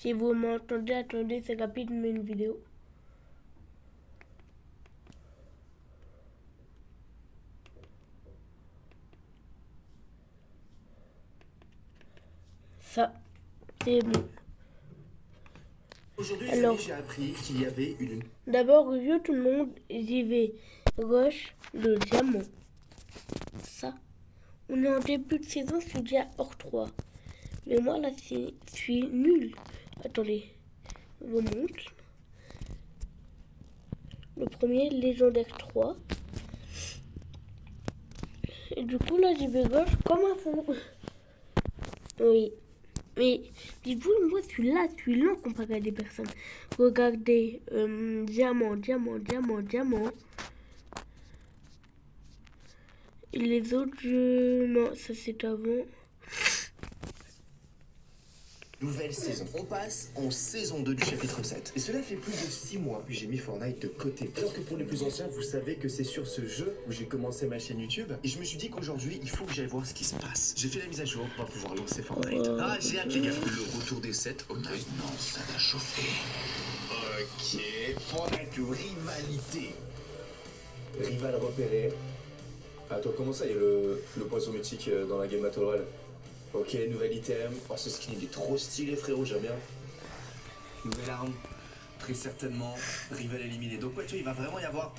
Si vous m'entendez, attendez, c'est rapide, mais une vidéo. Ça, c'est bon. Aujourd'hui, Alors, j'ai appris qu'il y avait une... D'abord, je tout le monde, j'y vais rush le diamant. Ça. On est en début de saison, je suis déjà hors 3. Mais moi, là, je suis nul. Attendez, je vous montre. Le premier, légendaire 3. Et du coup, là, j'y vais rush comme un fou. Oui. Mais dites-vous, moi, je suis lent comparé à des personnes. Regardez, diamant. Et les autres, non, ça c'est avant. Nouvelle saison. On passe en saison 2 du chapitre 7. Et cela fait plus de 6 mois que j'ai mis Fortnite de côté. Alors que pour les plus anciens, vous savez que c'est sur ce jeu où j'ai commencé ma chaîne YouTube. Et je me suis dit qu'aujourd'hui, il faut que j'aille voir ce qui se passe. J'ai fait la mise à jour pour pouvoir lancer Fortnite. Ah, j'ai hâte les gars. Le retour des 7. Ok. Non, ça va chauffer. Ok. Fortnite rivalité. Rival repéré. Attends, comment ça, il y a le poisson mythique dans la game Battle Royale? Ok, nouvel item. Oh, ce skin il est trop stylé, frérot, j'aime bien. Nouvelle arme, très certainement, rival éliminé. Donc, ouais, tu vois, il va vraiment y avoir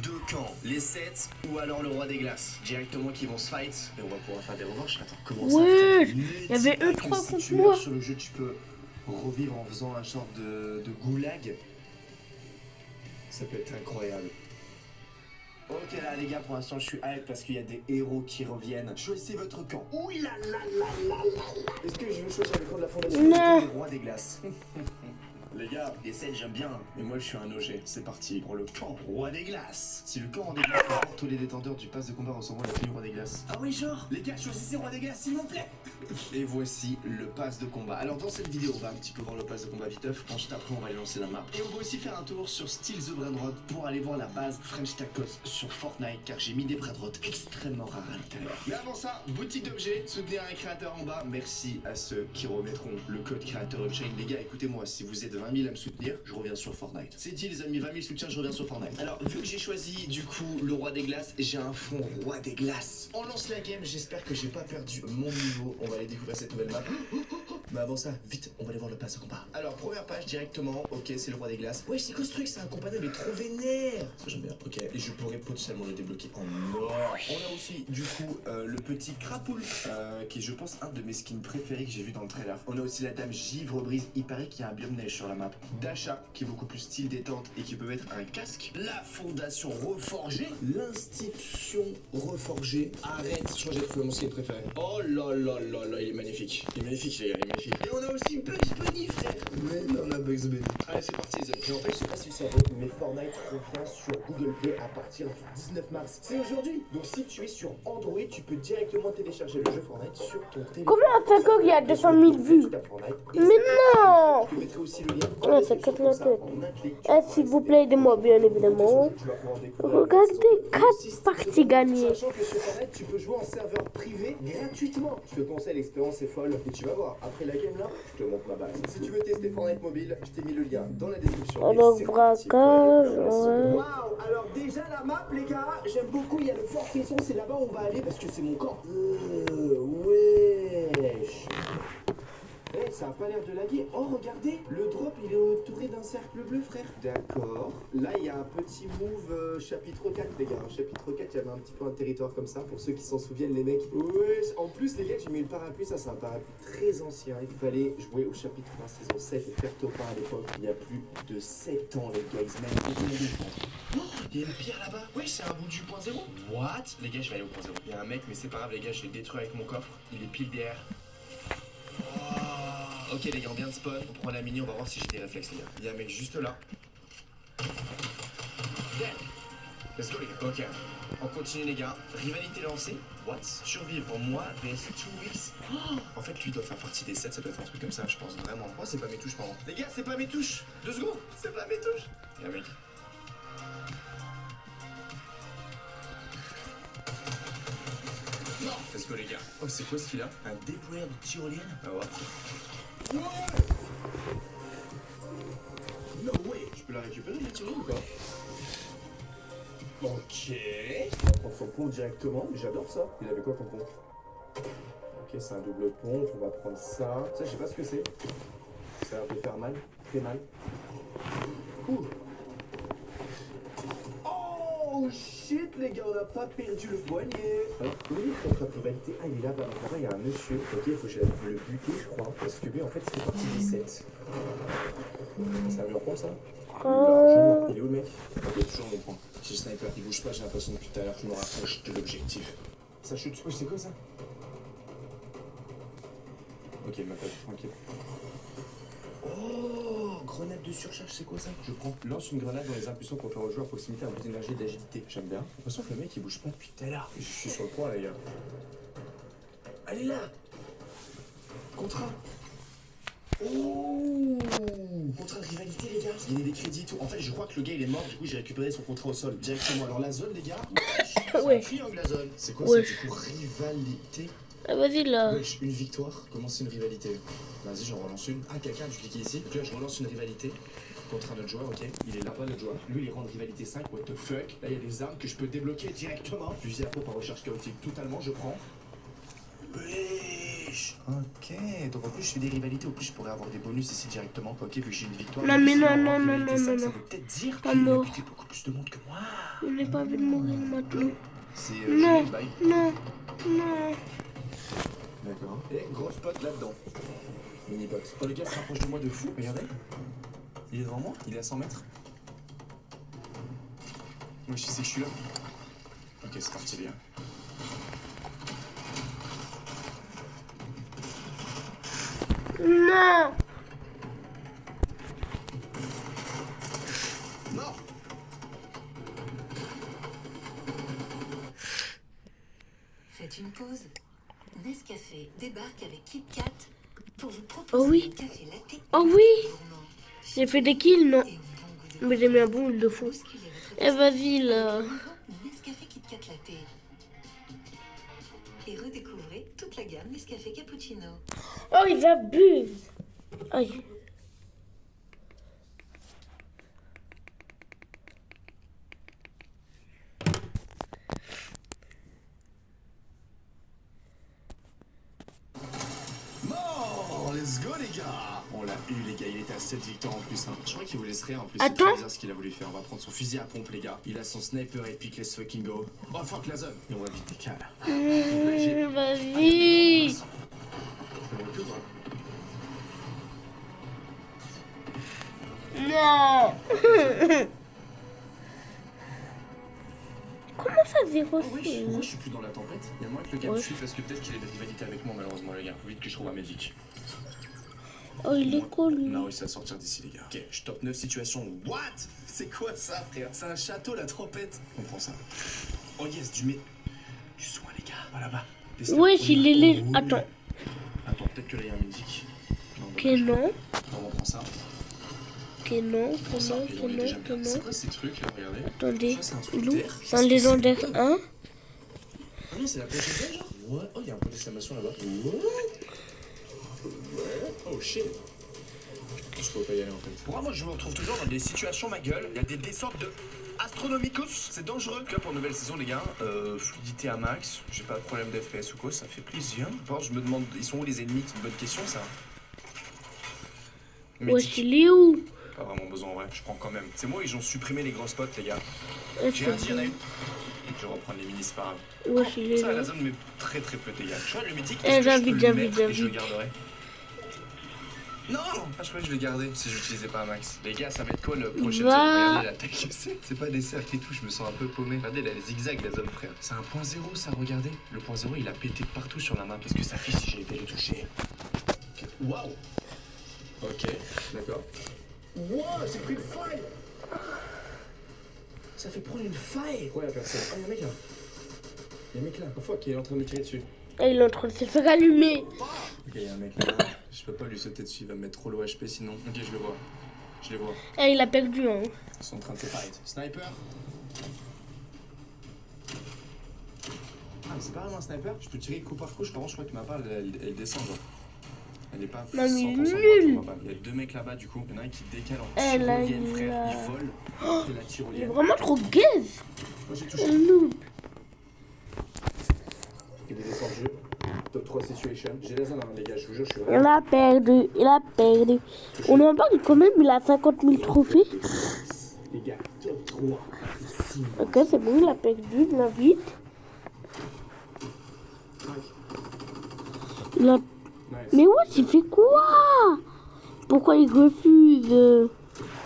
deux camps, les 7 ou alors le roi des glaces, directement qui vont se fight. Et on va pouvoir faire des revanches. Attends, comment ça? Ouais, il y avait eux trois si contre tu moi. meurs sur le jeu, tu peux revivre en faisant un genre de goulag. Ça peut être incroyable. Ok là les gars, pour l'instant je suis hype parce qu'il y a des héros qui reviennent. Choisissez votre camp. Ouh là là là là là là. Est-ce que je veux choisir le camp de la fondation ou le camp des rois des glaces? Les gars, les 7 j'aime bien, mais moi je suis un OG. C'est parti pour le camp roi des glaces. Si le camp roi des glaces rapporte, tous les détenteurs du pass de combat recevront la tenue roi des glaces. Ah oui genre, les gars choisissez roi des glaces s'il vous plaît. Et voici le pass de combat. Alors dans cette vidéo on va un petit peu voir le pass de combat viteuf. Ensuite après on va aller lancer la map. Et on va aussi faire un tour sur Steal the Brainrot pour aller voir la base French Tacos sur Fortnite, car j'ai mis des Brainrot extrêmement rares à l'intérieur. Mais avant ça, boutique d'objets, soutenir un créateur en bas. Merci à ceux qui remettront le code créateur Upchain. Les gars écoutez-moi, si vous êtes 20 000 à me soutenir, je reviens sur Fortnite. C'est dit les amis, 20 000 soutiens, je reviens sur Fortnite. Alors vu que j'ai choisi du coup le roi des glaces, j'ai un fond roi des glaces. On lance la game, j'espère que j'ai pas perdu mon niveau. On va aller découvrir cette nouvelle map. Mais avant ça, vite, on va aller voir le pass de combat. Alors première page directement, ok c'est le roi des glaces. Ouais c'est construit, c'est un compagnon mais trop vénère. Ça j'aime bien, ok. Et je pourrais potentiellement le débloquer en or. On a aussi du coup le petit crapoule qui est je pense un de mes skins préférés que j'ai vu dans le trailer. On a aussi la dame givre brise, il paraît qu'il y a un biome neige sur la map. Dasha qui est beaucoup plus style détente et qui peut mettre un casque. La fondation reforgée. L'institution reforgée. Arrête, changer de flou, mon skin préféré. Oh là là là là, il est magnifique. Il est magnifique les gars, il est magnifique. Et on a aussi Bugs Bunny frère. Mais non, on a Bugs Bunny. Allez c'est parti les amis. Et en fait je sais pas si vous savez, mais Fortnite revient sur Google Play à partir du 19 mars. C'est aujourd'hui. Donc si tu es sur Android, tu peux directement télécharger le jeu Fortnite sur ton téléphone. Comment ça fait qu'il y a 200 000 vues? Mais non! Je te mettrai aussi le lien. Ouais, ça casse la tête. S'il vous plaît, aidez-moi bien évidemment. Regardez, 4 parties gagnées. Sachant que sur Fortnite, tu peux jouer en serveur privé gratuitement. Je te conseille, l'expérience est folle. Et tu vas voir, après la game là, je te montre ma base. Si tu veux tester Fortnite mobile, je t'ai mis le lien dans la description. Alors, braquage, ouais. Waouh! Alors déjà la map les gars, j'aime beaucoup, il y a le fort frisson, c'est là-bas où on va aller parce que c'est mon camp. Wesh. Eh, ça a pas l'air de laguer. Oh, regardez, le drop il est entouré d'un cercle bleu, frère. D'accord. Là, il y a un petit move chapitre 4, les gars. Chapitre 4, il y avait un petit peu un territoire comme ça, pour ceux qui s'en souviennent, les mecs. Ouais, en plus, les gars, j'ai mis le parapluie. Ça, c'est un parapluie très ancien. Il fallait jouer au chapitre 1, saison 7 et faire Topin à l'époque. Il y a plus de 7 ans, les gars. Oh, il y a une pierre là-bas. Oui, c'est un bout du point 0. What? Les gars, je vais aller au point 0. Il y a un mec, mais c'est pas grave, les gars, je vais le détruire avec mon coffre. Il est pile derrière. Oh. Ok les gars, on vient de spawn, on prend la mini, on va voir si j'ai des réflexes les gars. Il y a un mec juste là. Yeah. Let's go les gars. Ok, on continue les gars. Rivalité lancée. What? Survivre moi vs 2 weeks. Oh. En fait lui doit faire partie des 7, ça doit être un truc comme ça je pense vraiment. Oh c'est pas mes touches pardon. Les gars c'est pas mes touches. 2 secondes, c'est pas mes touches. Il y a un mec. Non. let's go les gars. Oh, c'est quoi ce qu'il a? Un déployeur de tyrolienne? Ah ouais. No way. Je peux la récupérer la tyrolienne ou pas? Ok. On prend son pont directement, j'adore ça. Il avait quoi ton pont? Ok, c'est un double pont, on va prendre ça. Ça, je sais pas ce que c'est. Ça va faire mal, très mal. Ouh. Oh shit les gars, on n'a pas perdu le poignet. Alors, oui, contre rivalité. Ah, il est là-bas. Là-bas, il y a un monsieur. Ok, il faut que j'aille le buter, je crois. Parce que lui, en fait, il fait partie des 7. C'est un mur pont, ça? Il est où le mec? Ok, toujours mon point. J'ai sniper, il bouge pas, j'ai l'impression depuis tout à l'heure qu'il me rapproche de l'objectif. Ça chute. Oh, c'est quoi ça? Ok, il m'appelle, tranquille. Oh, grenade de surcharge, c'est quoi ça? Je prends. Lance une grenade dans les impulsions confère au joueur à proximité à un bout d'énergie et d'agilité. J'aime bien. J'ai l'impression que le mec il bouge pas depuis tout à l'heure. Je suis sur le point, les gars. Elle est là! Contrat! Oh! Contrat de rivalité, les gars. Il y a des crédits et tout. En fait, je crois que le gars il est mort, du coup j'ai récupéré son contrat au sol directement. Alors la zone, les gars, c'est Ouais. un triangle la zone. C'est quoi Ouais. ça du coup? Rivalité? Ah, vas-y là. Wesh, une victoire. Comment c'est une rivalité? Vas-y, j'en relance une. Ah, quelqu'un a dû cliquer ici. Donc là, je relance une rivalité contre un autre joueur, ok? Il est là-bas, notre joueur. Lui, il est rend rivalité 5, what the fuck? Là, il y a des armes que je peux débloquer directement. Fusil à pompe en recherche chaotique, totalement, je prends. Wesh. Ok, donc en plus, je fais des rivalités. En plus, je pourrais avoir des bonus ici directement. Ok, vu que j'ai une victoire. Non, mais Si non, on non, rend non, rivalité non, 5, non, ça non. veut peut-être dire Pas qu'il a mort. buté beaucoup plus de monde que moi. Je n'ai pas envie de mourir maintenant. C'est Non, Julien Baye. non, non. D'accord. Et gros spot là-dedans. Mini bot. Oh, le gars se rapproche de moi de fou. Regardez. Il est devant moi. Il est à 100 mètres. Moi, je sais que je suis là. Ok, c'est parti, les gars. Non. Mort. Faites une pause. Nescafé débarque avec Kit Kat pour vous proposer Oh oui. un café latte Oh oui. gourmand J'ai fait des kills, non? et au bon goût de Mais j'ai mis un bon il le faut. bousculer votre Eh, vas-y là. nouveau Nescafé Kit Kat latte. Et redécouvrez toute la gamme Nescafé Cappuccino. Oh, ils abusent. Aïe. Mort. Let's go, les gars. On l'a eu, les gars. Il était à 7 victoires en plus. Hein. Je crois qu'il voulait se rien en plus. Attends. C'est très bizarre ce qu'il a voulu faire. On va prendre son fusil à pompe, les gars. Il a son sniper épique, let's fucking go. Oh, fuck la zone. Et on va vite décaler. Vas-y. Non. Comment ça, 0 Pourquoi je suis plus dans la tempête? Il y a moins que le gars me Ouais. suit parce que peut-être qu'il est de rivalité avec moi, malheureusement, les gars. Faut vite que je trouve un médic. Oh, il est cool, lui. On a réussi à sortir d'ici, les gars. Ok, je top 9 situation. What? C'est quoi ça, frère? C'est un château, la tempête. On prend ça. Oh yes, du soin, les gars. Pas là-bas. Des Wesh, stars. il est les... Oh, Attends. Attends, peut-être que là, il y a un médic. Non, Ok, dommage. non. Bon, on prend ça. Ok, non. On prend ça. Non, Et on est déjà non, bien. non. C'est quoi ces trucs, là? Regardez. Attendez. Ça, c'est un truc Loup. d'air. C'est un légendaire 1. Ah non, c'est la poche de genre. Ouais. Oh, il y a un point d'exclamation là-bas. Ouais. Oh shit. Je peux pas y aller en fait. Moi, je me retrouve toujours dans des situations, ma gueule. Il y a des descentes de Astronomicus. C'est dangereux. En tout cas, pour nouvelle saison, les gars. Fluidité à max. J'ai pas de problème d'FPS ou quoi. Ça fait plaisir. Bon, je me demande, ils sont où les ennemis? C'est une bonne question, ça. Wesh, il est où? Pas vraiment besoin en vrai. Je prends quand même. C'est moi, ils ont supprimé les gros spots, les gars. Eh, J'ai rien dit, il y en a une. Je vais reprendre les minis, c'est pas grave. Wesh, il est Ça, là. la zone met très très peu de dégâts. Je vois le mythique. Eh, est-ce que je j'invite, peux le j'invite, mettre et je le j'invite. garderai? Non! Ah, je croyais que je le gardais si j'utilisais pas un max. Les gars, ça va être quoi le prochain Va. zone? Regardez la taille que c'est pas des cercles et tout, je me sens un peu paumé. Regardez là, les zigzags, la zone, frère. C'est un point zéro, ça, regardez. Le point zéro, il a pété de partout sur la map. Qu'est-ce que ça fait si j'ai été le toucher? Waouh! Ok, d'accord. Wow, j'ai pris une faille! Ça fait prendre une faille! Ouais, la personne. Oh, y'a un mec là. Y'a un mec là. Oh fuck, il est en train de me tirer dessus. Eh, il est en train de se faire allumer. Ok, y'a un mec là. Je peux pas lui sauter dessus, il va me mettre trop l'OHP sinon. Ok, je le vois. Je les vois. Eh, il a perdu, hein. Ils sont en train de se fight. Sniper! Ah, c'est pas vraiment un sniper. Je peux tirer coup par coup. Par contre, je crois que ma balle, elle descend, genre. Elle est pas 100% Non, mais il est droite, nul. ma balle. Il y a 2 mecs là-bas, du coup. Il y en a un qui décale en Eh, là, tyrolienne, il frère. a- Il vole. Il fait la Il est tyrolienne. vraiment trop gaze. Moi, j'ai touché. Le noob. Il est descendu. Top 3 situation. J'ai les uns, les gars, je vous jure, je suis Il vraiment. a perdu, il a perdu. On en parle quand même, il a 50 000 trophées. Les gars, top 3. Ok, c'est bon, il a perdu, il a vite. Il a... Nice. Mais ouais, il fait quoi? Pourquoi il refuse?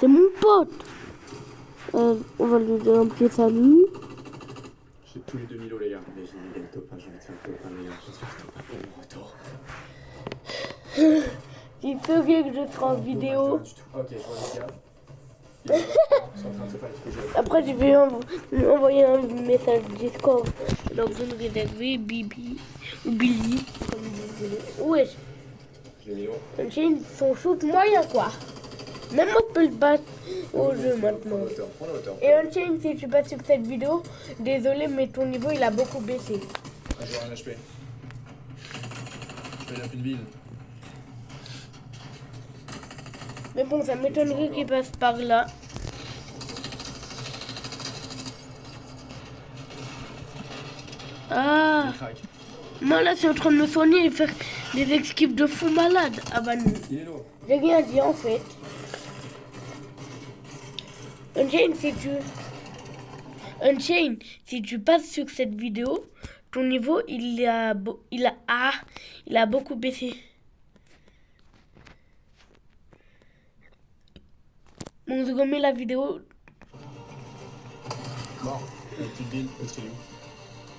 C'est mon pote. On va lui donner un petit salut. J'ai tous les 2000 les gars. Mais j'ai mis le top 1, j'ai envie de faire le top 1, les gars. J'espère que top 1 pour le retour. Il ferait que je ferai en vidéo. Ok, je vois les gars. Ils sont en train de se faire exploser. Après, je vais envoyer un message Discord. Donc, vous me réservez Bibi ou Billy, comme vous voulez. Ouais, Je l'ai mis loin. Unchained, son shoot moyen, quoi. Même moi, je peux le battre au jeu maintenant. Prends la hauteur. Et Unchained, si tu passes sur cette vidéo, désolé, mais ton niveau, il a beaucoup baissé. Un joueur, un HP. Je fais la plus de ville. Mais bon, ça m'étonnerait qu'il passe par là. Ah, Il craque. moi là, je suis en train de me soigner et faire des esquives de fou malade. Ah bah non. Il est lourd. J'ai rien dit en fait. Unchained, si tu passes sur cette vidéo, ton niveau il a beaucoup baissé. On se remet la vidéo. Mort. La petite ville, au trio.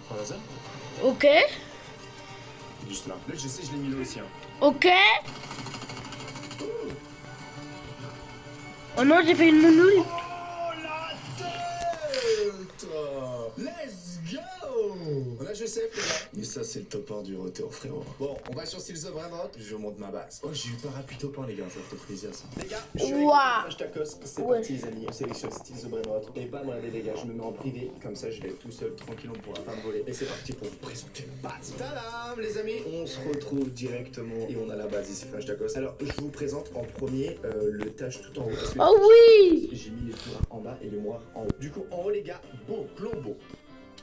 Par hasard. Ok, Il est juste là. Là, je sais, je l'ai mis là aussi. Hein. ok. Oh non, j'ai fait une monoule. Oh la tête! Let's go! On a joué safe, les gars. Mais ça, c'est le top 1 du retour, frérot. Bon, on va sur Steels of Ragnarok. Je monte ma base. Oh, j'ai eu parapluie top 1, les gars. Ça fait plaisir, ça. Les gars, je suis Ouah. avec Tacos. C'est Ouais. parti, les amis. On sélectionne Steels of Ragnarok. Et pas moi, les gars. Je me mets en privé. Comme ça, je vais être tout seul, tranquille, on pourra pas me voler. Et c'est parti pour vous présenter la base. Tadam, les amis. On se retrouve directement. Et on a la base ici, Flash Tacos. Alors, je vous présente en premier le tâche tout en haut. Parce que Oh oui. j'ai mis les tours en bas et les moires en haut. Du coup, en haut, les gars, beau, Colombo.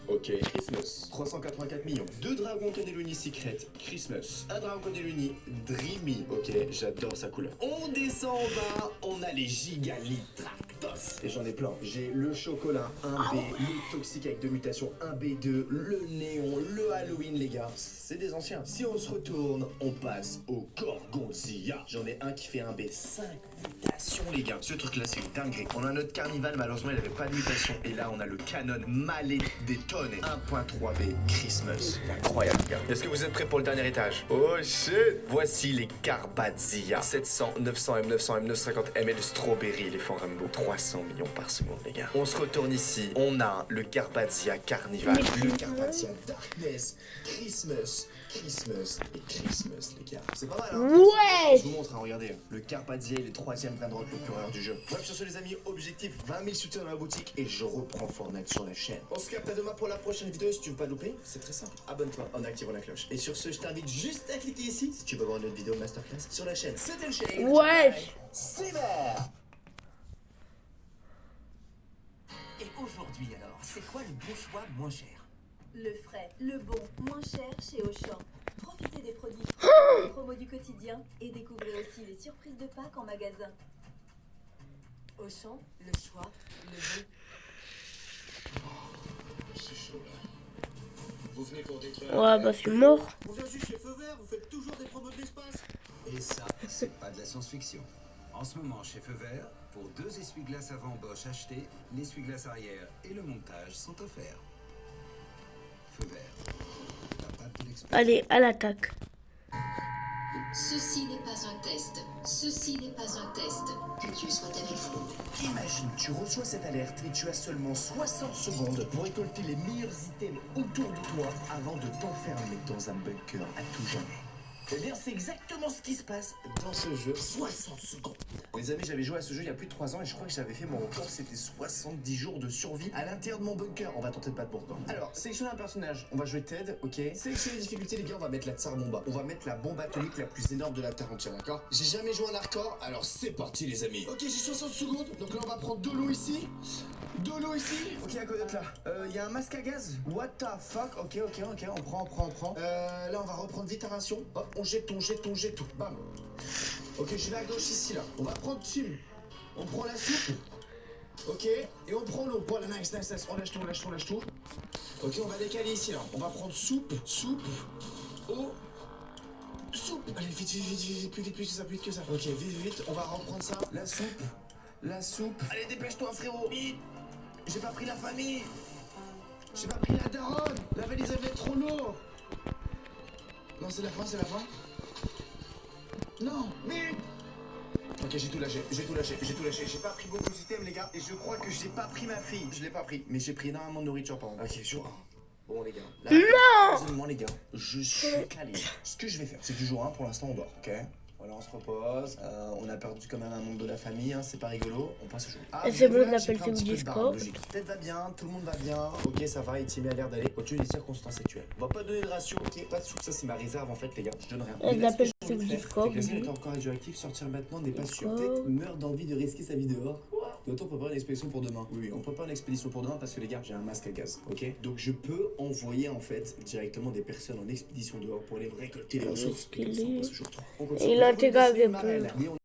Ok, Christmas, 384 millions. 2 dragons Cannelloni Secret, Christmas. Un dragon Cannelloni Dreamy. Ok, j'adore sa couleur. On descend en bas, on a les Gigalitractos. Et j'en ai plein. J'ai le chocolat 1B, le toxique avec 2 mutations 1B2, le néon, le Halloween, les gars. C'est des anciens. Si on se retourne, on passe au Gorgonzilla. J'en ai un qui fait 1B, 5 mutations, les gars. Ce truc-là, c'est une dinguerie. On a notre Carnival, malheureusement, il n'avait pas de mutation. Et là, on a le Canon Malédétonné. 1.3B Christmas. Incroyable, gars. Est-ce que vous êtes prêts pour le dernier étage? Oh shit! Voici les Carbazia. 700, 900M, 900M, 950M et le Strawberry, éléphant Rainbow. 300 millions par seconde, les gars. On se retourne ici. On a le Carbazia Carnival, le Carbazia Darkness, Christmas, Christmas et Christmas, les gars. C'est pas mal, hein? Ouais. Je vous montre, hein, regardez. Le Carpazia, il est 3ème Brandrock, le plus rare du jeu. Bref, sur ce, les amis, objectif 20 000 soutiens dans la boutique et je reprends Fortnite sur la chaîne. On se capte à demain pour la prochaine vidéo. Si tu veux pas louper, c'est très simple. Abonne-toi en activant la cloche. Et sur ce, je t'invite juste à cliquer ici si tu veux voir une autre vidéo masterclass sur la chaîne. C'était le Shane. Ouais. C'est vert. Et aujourd'hui alors, c'est quoi le bon choix moins cher? Le frais, le bon, moins cher chez Auchan. Profitez des produits des promos du quotidien et découvrez aussi les surprises de Pâques en magasin. Auchan, le choix, le bon. C'est chaud là. Vous venez pour détruire. Ouais, bah, je suis mort. On vient juste chez Feu Vert, vous faites toujours des promos de l'espace. Et ça, c'est pas de la science-fiction. En ce moment, chez Feu Vert, pour 2 essuie-glaces avant Bosch achetés, l'essuie-glace arrière et le montage sont offerts. Feu Vert, la patte de l'expert. Allez, à l'attaque. Ceci n'est pas un test. Ceci n'est pas un test. Que Dieu soit avec vous. Imagine, tu reçois cette alerte et tu as seulement 60 secondes pour récolter les meilleurs items autour de toi avant de t'enfermer dans un bunker à tout jamais. Eh bien, c'est exactement ce qui se passe dans ce jeu. 60 secondes. Les amis, j'avais joué à ce jeu il y a plus de 3 ans et je crois que j'avais fait mon record, c'était 70 jours de survie à l'intérieur de mon bunker. On va tenter de battre pourtant. Alors, sélectionner un personnage, on va jouer Ted, ok. Sélectionner les difficultés, les gars, on va mettre la Tsar Bomba. On va mettre la bombe atomique la plus énorme de la Terre entière, d'accord? J'ai jamais joué en hardcore, alors c'est parti les amis. Ok, j'ai 60 secondes, donc là on va prendre de l'eau ici. De l'eau ici. Ok, à côté de là. Il y a un masque à gaz. What the fuck? Ok, on prend. Là on va reprendre vite la ration. Hop, on jette tout. Bam. Ok, je vais à gauche ici là. On va prendre Tim. On prend la soupe. Ok, et on prend l'eau. Voilà, nice. On lâche tout. Ok, on va décaler ici là. On va prendre soupe, eau, soupe. Allez, vite, plus vite que ça. Ok, vite, on va reprendre ça. La soupe. Allez, dépêche-toi, frérot. Vite. J'ai pas pris la famille. J'ai pas pris la daronne. La valise avait trop lourd. Non, c'est la fin. Non, vite. Ok, j'ai tout lâché. J'ai pas pris beaucoup d'items, les gars. Et je crois que j'ai pas pris ma fille. Je l'ai pas pris. Mais j'ai pris énormément de nourriture, par contre. Ok, jour 1. Bon, les gars. Là, non, les gars, je suis calé. Ce que je vais faire, c'est que du jour 1, pour l'instant, on dort, ok? Voilà, on se repose. On a perdu quand même un membre de la famille, hein, c'est pas rigolo. On passe au jour. Et c'est bon, on appelle ça au Discord. Tête va bien, tout le monde va bien. Ok, ça va, Timmy a l'air d'aller. Au-dessus des circonstances actuelles. On va pas donner de ratio, ok? Pas de soupe, ça c'est ma réserve en fait, les gars. Je donne rien. Elle appelle ça au Discord. Le est encore radioactif, sortir maintenant n'est pas sûr. Peut-être meurt d'envie de risquer sa vie dehors. Quoi? Doit-on préparer une expédition pour demain? Oui, on prépare une expédition pour demain parce que les gars, j'ai un masque à gaz, ok? Donc je peux envoyer en fait directement des personnes en expédition dehors pour aller récolter les ressources. Et il a intégré à répondre.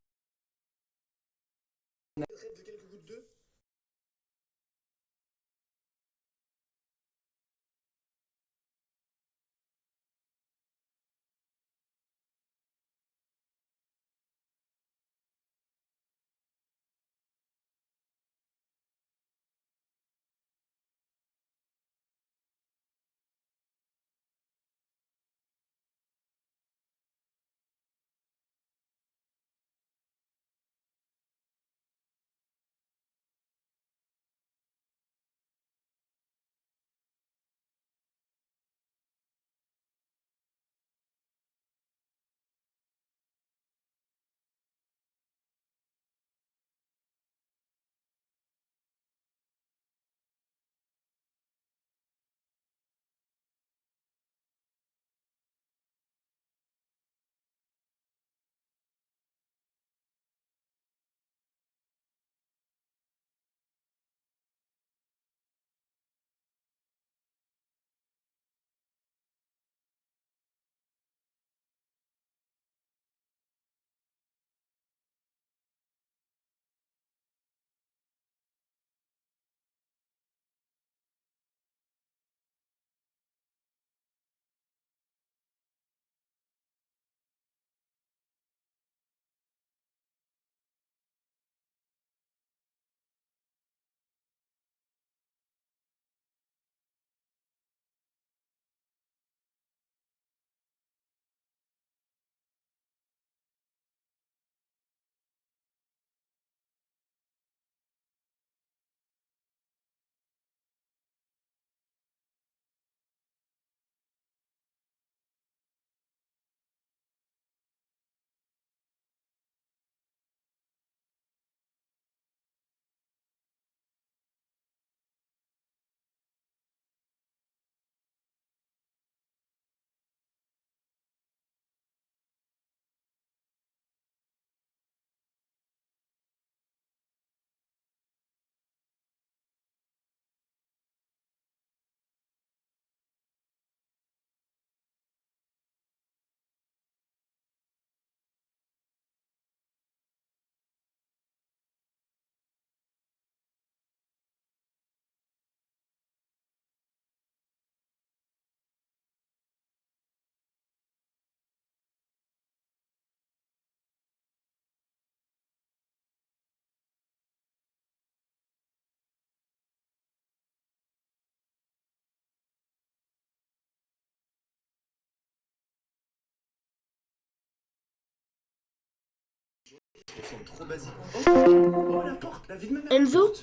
Ça ressemble trop basique. Oh la porte, la vie de ma mère. Enzo?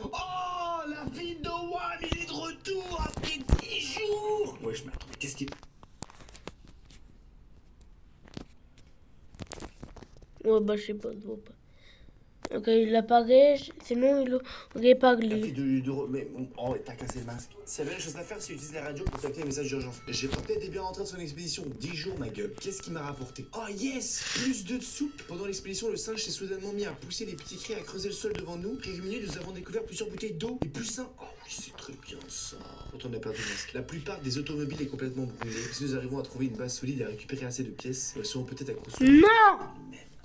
Oh la vie de One, il est de retour après 10 jours. Ouais, je m'attends, mais qu'est-ce qu'il... Ouais, bah je sais pas, je vois pas. Ok, il apparaît, sinon il aurait T'as parlé. fait mais oh, t'as cassé le masque. S'il y avait une chose à faire, c'est utiliser la radio pour capter les messages d'urgence. J'ai tenté de bien rentrer de son expédition. 10 jours, ma gueule. Qu'est-ce qu'il m'a rapporté? Oh yes! Plus de soupe. Pendant l'expédition, le singe s'est soudainement mis à pousser des petits cris, à creuser le sol devant nous. Quelques minutes, nous avons découvert plusieurs bouteilles d'eau et plus sain. Oh oui, c'est très bien ça. Quand on a perdu le masque. La plupart des automobiles est complètement brûlée. Si nous arrivons à trouver une base solide et à récupérer assez de pièces, elles seront peut-être accrochées. Non!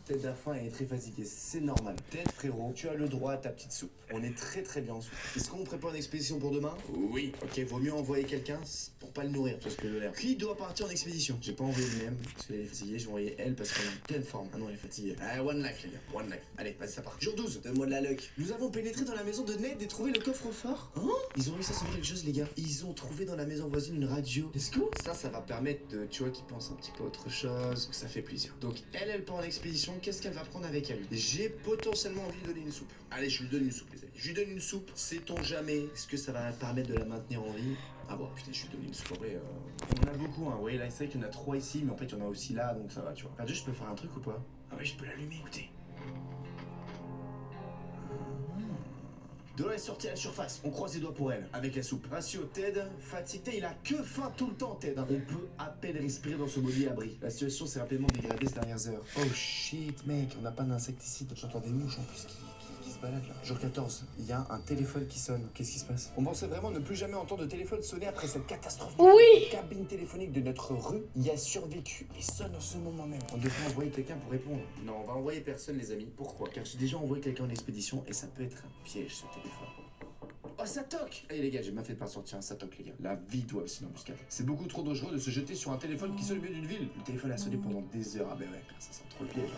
Ted a faim et est très fatigué, c'est normal. Ted, frérot, tu as le droit à ta petite soupe. On est très bien en soupe. Est-ce qu'on prépare une expédition pour demain? Oui. Ok, vaut mieux envoyer quelqu'un pour pas le nourrir, parce que de l'air. Qui doit partir en expédition? J'ai pas envoyé lui-même, parce qu'elle est fatiguée, j'ai envoyé elle parce qu'on est en pleine forme. Ah non, elle est fatiguée. Ah, one life, les gars, one life. Allez, vas-y, ça part. Jour 12, donne-moi de la luck. Nous avons pénétré dans la maison de Ned et trouvé le coffre-fort. Hein? Ils ont réussi à sauver quelque chose, les gars. Ils ont trouvé dans la maison voisine une radio. Let's go. Ça va permettre de, tu vois, qu'ils pensent un petit peu à autre chose, que ça fait plaisir. Donc, elle part en expédition, qu'est-ce qu'elle va prendre avec elle? J'ai potentiellement envie de lui donner une soupe. Allez, je lui donne une soupe, les amis. Je lui donne une soupe, sait-on jamais? Est-ce que ça va permettre de la maintenir en vie? Ah bon, putain, je lui donne une soupe. En vrai, on en a beaucoup, hein. Vous voyez, là, c'est vrai qu'il y en a 3 ici, mais en fait, il y en a aussi là, donc ça va, tu vois. Perdu, je peux faire un truc ou pas? Ah ouais, je peux l'allumer, écoutez. Dora est sortie à la surface, on croise les doigts pour elle, avec la soupe. Ratio Ted, fatigué, il a que faim tout le temps, Ted. On peut à peine respirer dans ce maudit abri. La situation s'est rapidement dégradée ces dernières heures. Oh shit, mec, on n'a pas d'insecticide. J'entends des mouches en plus qui se baladent là. Jour 14, il y a un téléphone qui sonne. Qu'est-ce qui se passe? On pensait vraiment ne plus jamais entendre de téléphone sonner après cette catastrophe. Oui. La cabine téléphonique de notre rue y a survécu et sonne en ce moment même. On devrait envoyer quelqu'un pour répondre. Non, on va envoyer personne, les amis. Pourquoi? Car j'ai déjà envoyé quelqu'un en expédition et ça peut être un piège, ce téléphone. Oh, ça toque! Allez les gars, j'ai bien fait de pas sortir un ça toque, les gars. La vie doit aussi une embuscade. C'est beaucoup trop dangereux de se jeter sur un téléphone qui sonne au milieu d'une ville. Le téléphone a sonné pendant des heures. Ah ben ouais, ça sent trop le piège.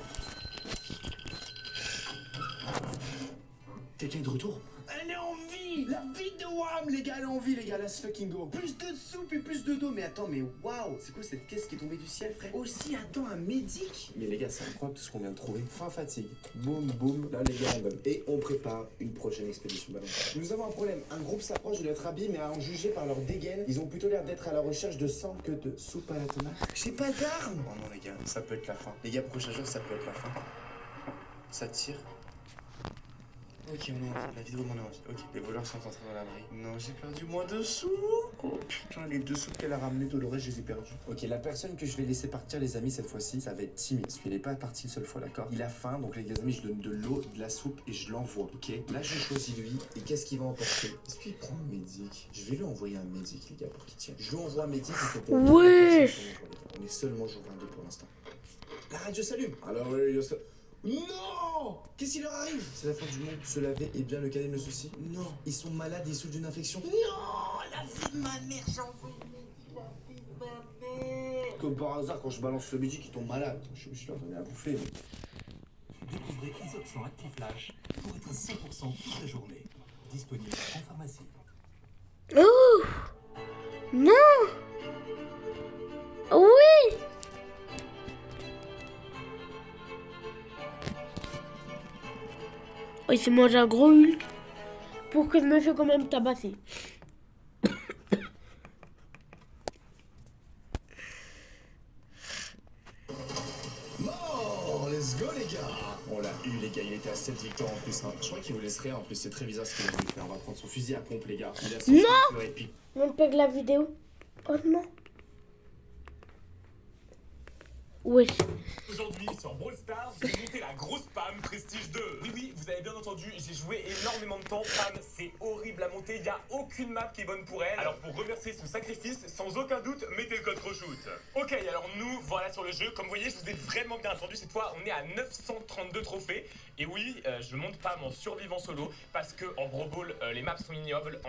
Quelqu'un est de retour? Elle est en vie! La vie de Wham, les gars, elle est en vie, les gars, let's fucking go! Plus de soupe et plus de d'eau, mais attends, mais waouh! C'est quoi cette caisse qui est tombée du ciel, frère? Aussi, attends, un médic! Mais les gars, c'est incroyable tout ce qu'on vient de trouver. Fin fatigue, boum boum, là les gars, on donne. Et on prépare une prochaine expédition ballon. Nous avons un problème, un groupe s'approche de notre habit, mais à en juger par leur dégaine, ils ont plutôt l'air d'être à la recherche de sang que de soupe à la tomate. J'ai pas d'armes! Oh non, les gars, ça peut être la fin. Les gars, prochain jour, ça peut être la fin. Ça tire. Ok, on est en vie. La vidéo m'en est en vie. Ok, les voleurs sont entrés dans l'abri. Non, j'ai perdu moins de sous. Oh putain, les 2 sous qu'elle a ramenés Dolores, je les ai perdus. Ok, la personne que je vais laisser partir, les amis, cette fois-ci, ça va être Timmy. Parce qu'il est pas parti une seule fois, d'accord? Il a faim, donc les amis, je donne de l'eau, de la soupe et je l'envoie. Ok, là, je choisis lui. Et qu'est-ce qu'il va emporter? Est-ce qu'il prend un médic? Je vais lui envoyer un médic, les gars, pour qu'il tienne. Je lui envoie un médic. Ouais. On est seulement jour 22 pour l'instant. La radio s'allume. Alors, oui, ça. Non! Qu'est-ce qui leur arrive? C'est la fin du monde. Se laver est bien le cadet de nos soucis. Non, ils sont malades et ils souffrent d'une infection. Non! La vie de ma mère, j'en veux une. La vie de ma mère. Comme par hasard, quand je balance le midi, ils tombent malades. Je suis leur donner à bouffer. Mais... Découvrez Isopsan Actiflash pour être 100% toute la journée. Disponible en pharmacie. Oh! Non! Oui! Oh, il s'est mangé un gros Hulk pour que je me fasse quand même tabasser. Bon, let's go les gars. On l'a eu les gars, il était à 7 victoires en plus. Hein. Je crois qu'il vous laisserait en plus, c'est très bizarre ce qu'il a voulu faire. On va prendre son fusil à pompe les gars. Il a son Non! épique. On perd la vidéo. Oh non. Oui. Aujourd'hui sur Brawl Stars, j'ai monté la grosse Pam Prestige 2. Oui, vous avez bien entendu, j'ai joué énormément de temps. Pam, c'est horrible à monter, il n'y a aucune map qui est bonne pour elle. Alors pour remercier son sacrifice, sans aucun doute, mettez le code Croshoot. Ok, alors nous, voilà sur le jeu. Comme vous voyez, je vous ai vraiment bien attendu. Cette fois, on est à 932 trophées. Et oui, je monte Pam en survivant solo, parce que en Brawl Ball, les maps sont ignobles.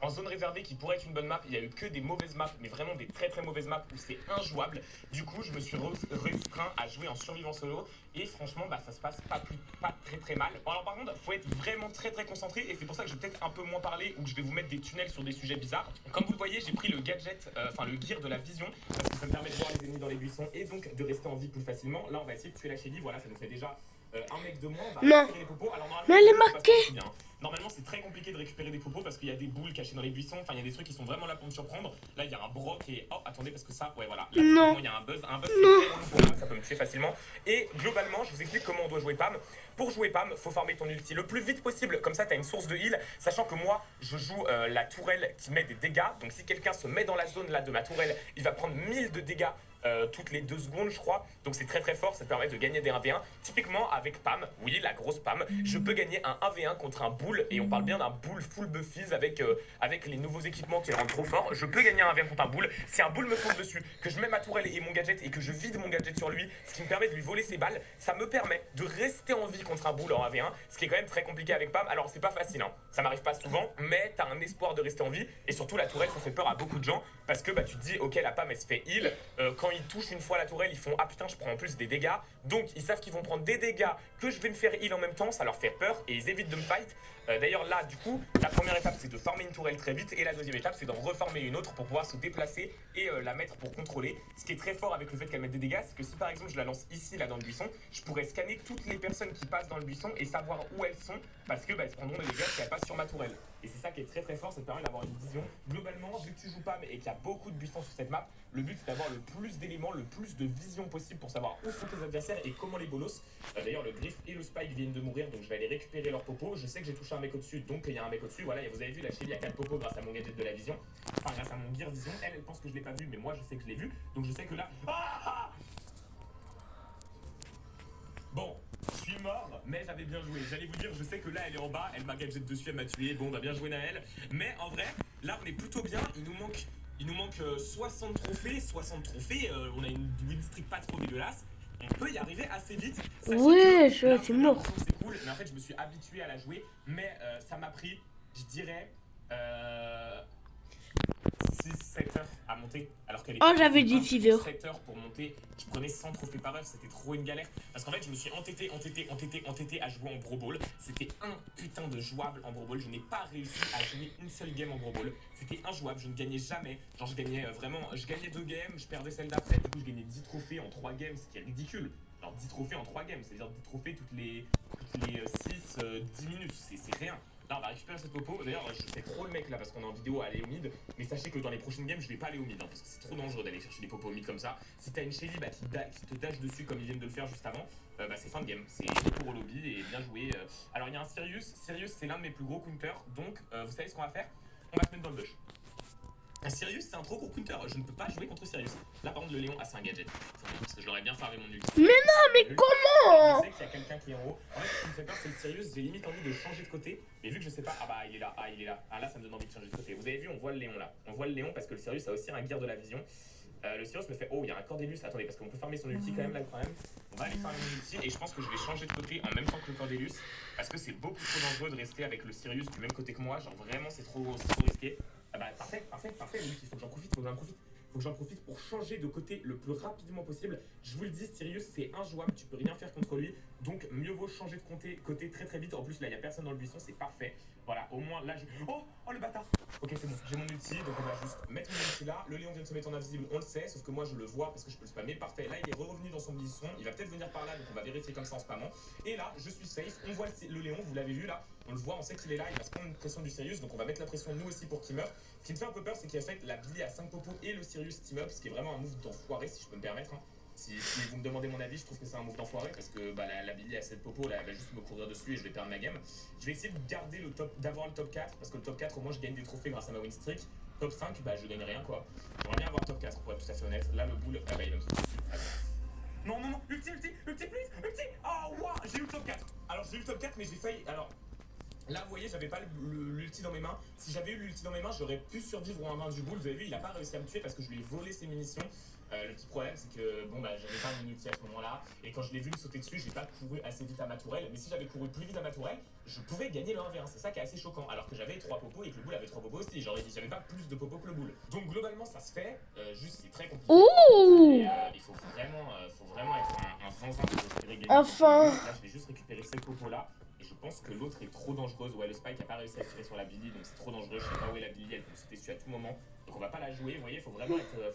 En zone réservée qui pourrait être une bonne map, il n'y a eu que des mauvaises maps, mais vraiment des très très mauvaises maps où c'est injouable. Du coup, je me suis restreint à jouer en survivant solo et franchement, bah, ça se passe pas très très mal. Alors par contre, faut être vraiment très très concentré et c'est pour ça que je vais peut-être un peu moins parler ou que je vais vous mettre des tunnels sur des sujets bizarres. Comme vous le voyez, j'ai pris le gadget, le gear de la vision parce que ça me permet de voir les ennemis dans les buissons et donc de rester en vie plus facilement. Là, on va essayer de tuer la Shelly, voilà, ça nous fait déjà un mec de moins. On va récupérer les popos. Alors mais elle est marquée. Normalement, c'est très compliqué de récupérer des popos parce qu'il y a des boules cachées dans les buissons. Enfin, il y a des trucs qui sont vraiment là pour me surprendre. Là, il y a un broc et... Oh, attendez, parce que ça... Ouais, voilà. Là, non. Il y a un buzz. Un buzz, c'est très long pour moi. Ça peut me tuer. tuer facilement. Et globalement, je vous explique comment on doit jouer Pam. Pour jouer Pam, faut farmer ton ulti le plus vite possible, comme ça t'as une source de heal, sachant que moi je joue la tourelle qui met des dégâts, donc si quelqu'un se met dans la zone là de ma tourelle, il va prendre 1000 de dégâts toutes les 2 secondes je crois, donc c'est très très fort, ça te permet de gagner des 1v1. Typiquement avec Pam, oui la grosse Pam, je peux gagner un 1v1 contre un bull, et on parle bien d'un bull full buffies avec les nouveaux équipements qui le rendent trop fort. Je peux gagner un 1v1 contre un bull, si un bull me fonce dessus, que je mets ma tourelle et mon gadget et que je vide mon gadget sur lui, ce qui me permet de lui voler ses balles, ça me permet de rester en vie contre un bull en 1v1, ce qui est quand même très compliqué avec Pam. Alors c'est pas facile, hein. Ça m'arrive pas souvent, mais t'as un espoir de rester en vie, et surtout la tourelle ça fait peur à beaucoup de gens, parce que bah, tu te dis ok la Pam elle se fait heal, quand ils touchent une fois la tourelle ils font ah putain je prends en plus des dégâts, donc ils savent qu'ils vont prendre des dégâts, que je vais me faire heal en même temps, ça leur fait peur et ils évitent de me fight. D'ailleurs là du coup la première étape c'est de farmer une tourelle très vite, et la deuxième étape c'est d'en reformer une autre pour pouvoir se déplacer et la mettre pour contrôler. Ce qui est très fort avec le fait qu'elle mette des dégâts, c'est que si par exemple je la lance ici là dans le buisson, je pourrais scanner toutes les personnes qui passent dans le buisson et savoir où elles sont, parce que bah, elles prendront des dégâts si elles passent sur ma tourelle. Et c'est ça qui est très très fort, ça te permet d'avoir une vision. Globalement, vu que tu joues Pam et qu'il y a beaucoup de buissons sur cette map, le but c'est d'avoir le plus d'éléments, le plus de vision possible pour savoir où sont tes adversaires et comment les bolos. D'ailleurs le Griff et le Spike viennent de mourir, donc je vais aller récupérer leur popo. Je sais que j'ai touché un mec au-dessus, donc il y a un mec au-dessus. Voilà, et vous avez vu la Shelly a 4 popos grâce à mon gadget de la vision. Enfin grâce à mon gear vision, elle pense que je l'ai pas vu, mais moi je sais que je l'ai vu. Donc je sais que là... Bon, je suis mort, mais j'avais bien joué. J'allais vous dire, je sais que là elle est en bas, elle m'a gadget dessus, elle m'a tué. Bon, bah bien joué Naël. Mais en vrai, là on est plutôt bien. Il nous manque 60 trophées. 60 trophées, on a une win streak pas trop dégueulasse. On peut y arriver assez vite. Ouais, c'est mort. C'est cool, mais en fait je me suis habitué à la jouer. Mais ça m'a pris, je dirais... 6-7 heures à monter, alors qu'elle est... Oh, j'avais dit 6 heures. 7 heures pour monter, je prenais 100 trophées par heure, c'était trop une galère. Parce qu'en fait, je me suis entêté à jouer en Brawl Ball. C'était un putain de jouable en Brawl Ball. Je n'ai pas réussi à jouer une seule game en Brawl Ball. C'était injouable, je ne gagnais jamais. Genre, je gagnais je gagnais 2 games, je perdais celle d'après. Du coup, je gagnais 10 trophées en 3 games, ce qui est ridicule. Alors, 10 trophées en 3 games, c'est-à-dire 10 trophées toutes les 6-10 minutes, c'est rien. Là on va récupérer cette popo. D'ailleurs je fais trop le mec là parce qu'on est en vidéo à aller au mid. Mais sachez que dans les prochaines games je vais pas aller au mid, hein, parce que c'est trop dangereux d'aller chercher des popos au mid comme ça. Si t'as une Shelly bah, qui te dash dessus comme ils viennent de le faire juste avant, bah, c'est fin de game. C'est retour au lobby et bien joué. Alors il y a un Sirius. Sirius c'est l'un de mes plus gros counters. Donc vous savez ce qu'on va faire? On va se mettre dans le bush. Un Sirius c'est un trop gros counter, je ne peux pas jouer contre Sirius. Là par contre le Léon c'est un gadget. Parce que je l'aurais bien farmé mon ulti. Mais non, mais comment? Je sais qu'il y a quelqu'un qui est en haut. En fait ce qui me fait peur c'est le Sirius, j'ai limite envie de changer de côté. Mais vu que je sais pas, ah bah il est là, il est là. Ah là ça me donne envie de changer de côté. Vous avez vu on voit le Léon là. On voit le Léon parce que le Sirius a aussi un gear de la vision. Le Sirius me fait oh il y a un Cordelius, attendez parce qu'on peut farmer son ulti quand même là quand même. On va aller farmer mon ulti et je pense que je vais changer de côté en même temps que le Cordelius. Parce que c'est beaucoup trop dangereux de rester avec le Sirius du même côté que moi. Genre vraiment c'est trop risqué. Ah bah parfait, il faut que j'en profite, Faut que j'en profite pour changer de côté le plus rapidement possible. Je vous le dis, Sirius c'est injouable, tu peux rien faire contre lui. Donc mieux vaut changer de côté très très vite. En plus là il y a personne dans le buisson, c'est parfait. Voilà, au moins là je... Oh le bâtard. Ok c'est bon, j'ai mon ulti, donc on va juste mettre mon ulti là. Le Léon vient de se mettre en invisible, on le sait, sauf que moi je le vois parce que je peux le spammer. Parfait, là il est revenu dans son buisson, il va peut-être venir par là, donc on va vérifier comme ça en spammant. Et là je suis safe, on voit le Léon, vous l'avez vu là. On le voit, on sait qu'il est là, il va se prendre une pression du Sirius, donc on va mettre la pression nous aussi pour qu'il meure. Ce qui me fait un peu peur, c'est qu'il y a fait la Billy à 5 popos et le Sirius team up, ce qui est vraiment un move d'enfoiré si je peux me permettre. Hein. Si vous me demandez mon avis, je trouve que c'est un move d'enfoiré parce que bah, la Billy à 7 popos, là, elle va juste me courir dessus et je vais perdre ma game. Je vais essayer de garder d'avoir le top 4 parce que le top 4, au moins je gagne des trophées grâce à ma win streak. Top 5, bah je gagne rien quoi. J'aimerais bien avoir top 4 pour être tout à fait honnête. Là, le bull, ah bah il va me sauter. Non, ulti, please, ulti. Oh, wow, j'ai eu le top 4. Alors, j'ai eu le top 4, mais j'ai failli. Alors, là, vous voyez, j'avais pas l'ulti dans mes mains. Si j'avais eu l'ulti dans mes mains, j'aurais pu survivre en main du bull. Vous avez vu, il a pas réussi à me tuer parce que je lui ai volé ses munitions. Le petit problème, c'est que bon, bah, j'avais pas mon ulti à ce moment-là. Et quand je l'ai vu me sauter dessus, j'ai pas couru assez vite à ma tourelle. Mais si j'avais couru plus vite à ma tourelle, je pouvais gagner le 1v1. C'est ça qui est assez choquant. Alors que j'avais 3 popos et que le bull avait 3 popos aussi. J'avais pas plus de popos que le bull. Donc, globalement, ça se fait. Juste, c'est très compliqué. Ouh! Il faut vraiment être un zinzin pour espérer gagner. Enfin! Là, je vais juste récupérer cette popo-là. Et je pense que l'autre est trop dangereuse. Ouais, le Spike a pas réussi à tirer sur la Billy, donc c'est trop dangereux. Je sais pas où est la Billy, elle peut me sauter dessus à tout moment. Donc on va pas la jouer. Vous voyez, faut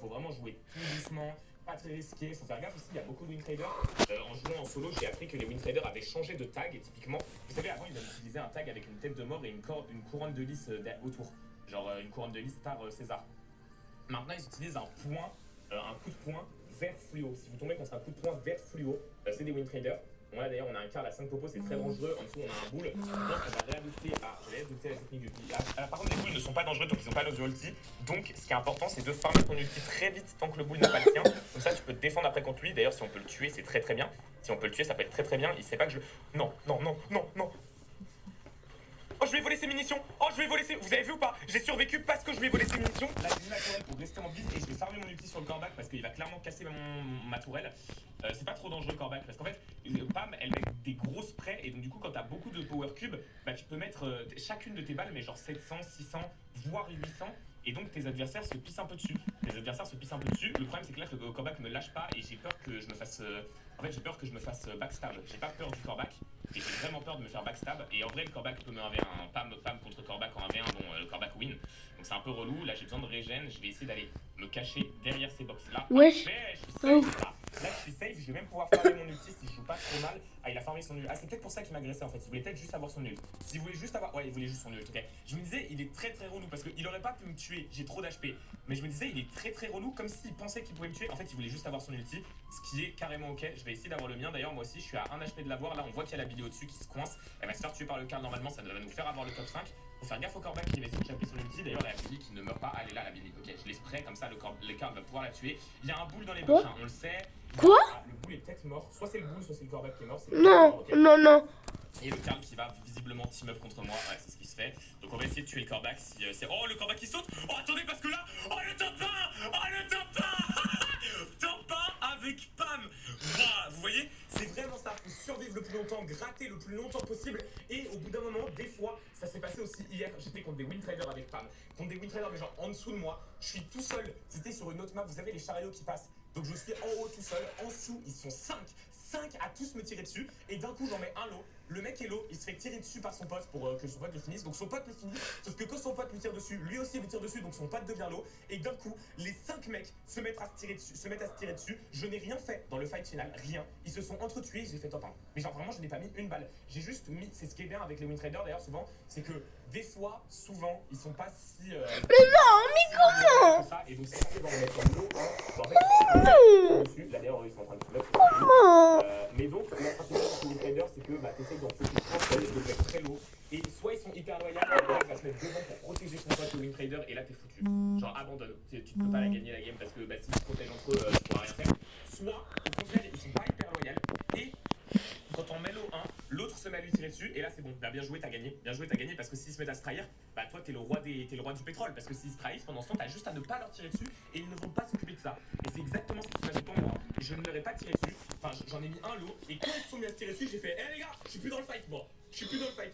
vraiment jouer tout doucement. Pas très risqué, faut faire gaffe aussi, il y a beaucoup de win traders. En jouant en solo, j'ai appris que les win traders avaient changé de tag. Et typiquement, vous savez, avant ils avaient utilisé un tag avec une tête de mort et une couronne de lys autour. Genre une couronne de lys star César. Maintenant ils utilisent un point, un coup de poing vert fluo. Si vous tombez contre un coup de poing vert fluo, c'est des Wind Traders. Bon là d'ailleurs on a un quart à 5 popos, c'est très dangereux. En dessous on a un boule. Je pense qu'on va réadopter la technique du ulti. Par contre les boules ne sont pas dangereux donc ils n'ont pas l'os de ulti. Donc ce qui est important c'est de farmer ton ulti très vite tant que le boule n'a pas le tien. Comme ça tu peux te défendre après contre lui. D'ailleurs si on peut le tuer c'est très très bien. Si on peut le tuer ça peut être très très bien. Il sait pas que je... Non. Oh, je lui ai volé ses munitions. Oh, je lui ai volé ses... Vous avez vu ou pas? J'ai survécu parce que je lui ai volé ses munitions. Là, j'ai mis ma tourelle pour rester en vie et je vais farmer mon ulti sur le corbac parce qu'il va clairement casser ma tourelle. C'est pas trop dangereux le corbac parce qu'en fait, Pam, elle met des gros sprays et donc du coup, quand t'as beaucoup de power cubes, bah tu peux mettre chacune de tes balles, mais genre 700, 600, voire 800. Et donc tes adversaires se pissent un peu dessus. Le problème c'est que là le corbac me lâche pas et j'ai peur que je me fasse... En fait j'ai peur que je me fasse backstab. J'ai pas peur du corbac et j'ai vraiment peur de me faire backstab. Et en vrai le corbac peut me faire un pam contre corbac en 1v1 dont le corbac win. Donc c'est un peu relou. Là j'ai besoin de régène. Je vais essayer d'aller me cacher derrière ces box là. Wesh. Là je suis safe. Je vais même pouvoir farmer mon ulti si je joue pas trop mal. Ah il a farmé son ulti. Ah c'est peut-être pour ça qu'il m'agressait en fait. Il voulait peut-être juste avoir son ulti. S'il voulait juste avoir... Ouais il voulait juste son ulti. Ok. Je me disais il est très très relou parce qu'il aurait pas pu me tuer. J'ai trop d'HP. Mais je me disais il est très très relou comme s'il pensait qu'il pouvait me tuer. En fait il voulait juste avoir son ulti. Ce qui est carrément ok. Je vais essayer d'avoir le mien. D'ailleurs moi aussi je suis à 1 HP de l'avoir. Là on voit qu'il y a la Billy au-dessus qui se coince. Elle va se faire tuer par le Karl normalement. Ça va nous faire avoir le top 5. Faut faire gaffe au corbac qui va essayer de choper son ulti. D'ailleurs la Billy qui ne meurt pas. Elle est là la Billy. Ok je l'ai spray comme ça le Karl va pouvoir la tuer. Il y a un boule dans les bouches. On le sait. Quoi? Le boule est peut-être mort. Soit c'est le boule soit c'est le corbac qui est mort. Non, okay. Non. Et le Karl qui va visiblement team up contre moi, ouais c'est ce qui se fait. Donc on va essayer de tuer le corbac si c'est... Oh le corbac qui saute. Oh attendez parce que là... Oh le top 1. Oh le top 1. Top 1 avec Pam. Wow, vous voyez, c'est vraiment ça. Faut survivre le plus longtemps, gratter le plus longtemps possible. Et au bout d'un moment, des fois, ça s'est passé aussi hier. J'étais contre des Wind Traders avec Pam. Contre des Wind Traders mais genre en dessous de moi. Je suis tout seul. C'était sur une autre map, vous savez les chariots qui passent. Donc je suis en haut tout seul, en dessous ils sont 5 à tous me tirer dessus et d'un coup j'en mets un lot. Le mec est low, il se fait tirer dessus par son pote pour que son pote le finisse. Donc son pote le finit, sauf que quand son pote lui tire dessus, lui aussi lui tire dessus, donc son pote devient low. Et d'un coup, les 5 mecs se mettent à se tirer dessus. Je n'ai rien fait dans le fight final, rien. Ils se sont entretués, j'ai fait top 1. Mais genre vraiment, je n'ai pas mis une balle. J'ai juste mis, c'est ce qui est bien avec les Wind Traders d'ailleurs souvent, c'est que des fois, souvent, ils sont pas si... Mais non, mais comment ça, et donc c'est va remettre en low, en fait, dessus. Là d'ailleurs, ils sont en train de se mettre. Mais donc, la stratégie des Wind Traders, c'est que bah, t'essayes d'en foutre 30 de mettre très low. Et soit ils sont hyper loyaux, soit il va se mettre devant pour protéger son pote le Wind Trader, et là t'es foutu. Genre abandonne, tu ne peux pas la gagner la game parce que bah, s'ils se protègent entre eux, tu pourras rien faire. Soit, au contraire, ils sont pas hyper loyaux, et quand on met l'eau 1, l'autre se met à lui tirer dessus, et là c'est bon, bah, bien joué, t'as gagné parce que s'ils se mettent à se trahir, bah toi t'es le roi du pétrole, parce que s'ils se trahissent pendant ce temps, t'as juste à ne pas leur tirer dessus, et ils ne vont pas s'occuper de ça. Et c'est exactement ce qui s'est passé pour moi, je ne leur ai pas tiré dessus, enfin j'en ai mis un lot, et quand ils se sont mis à se tirer dessus, j'ai fait, hé les gars, je suis plus dans le fight, moi. Je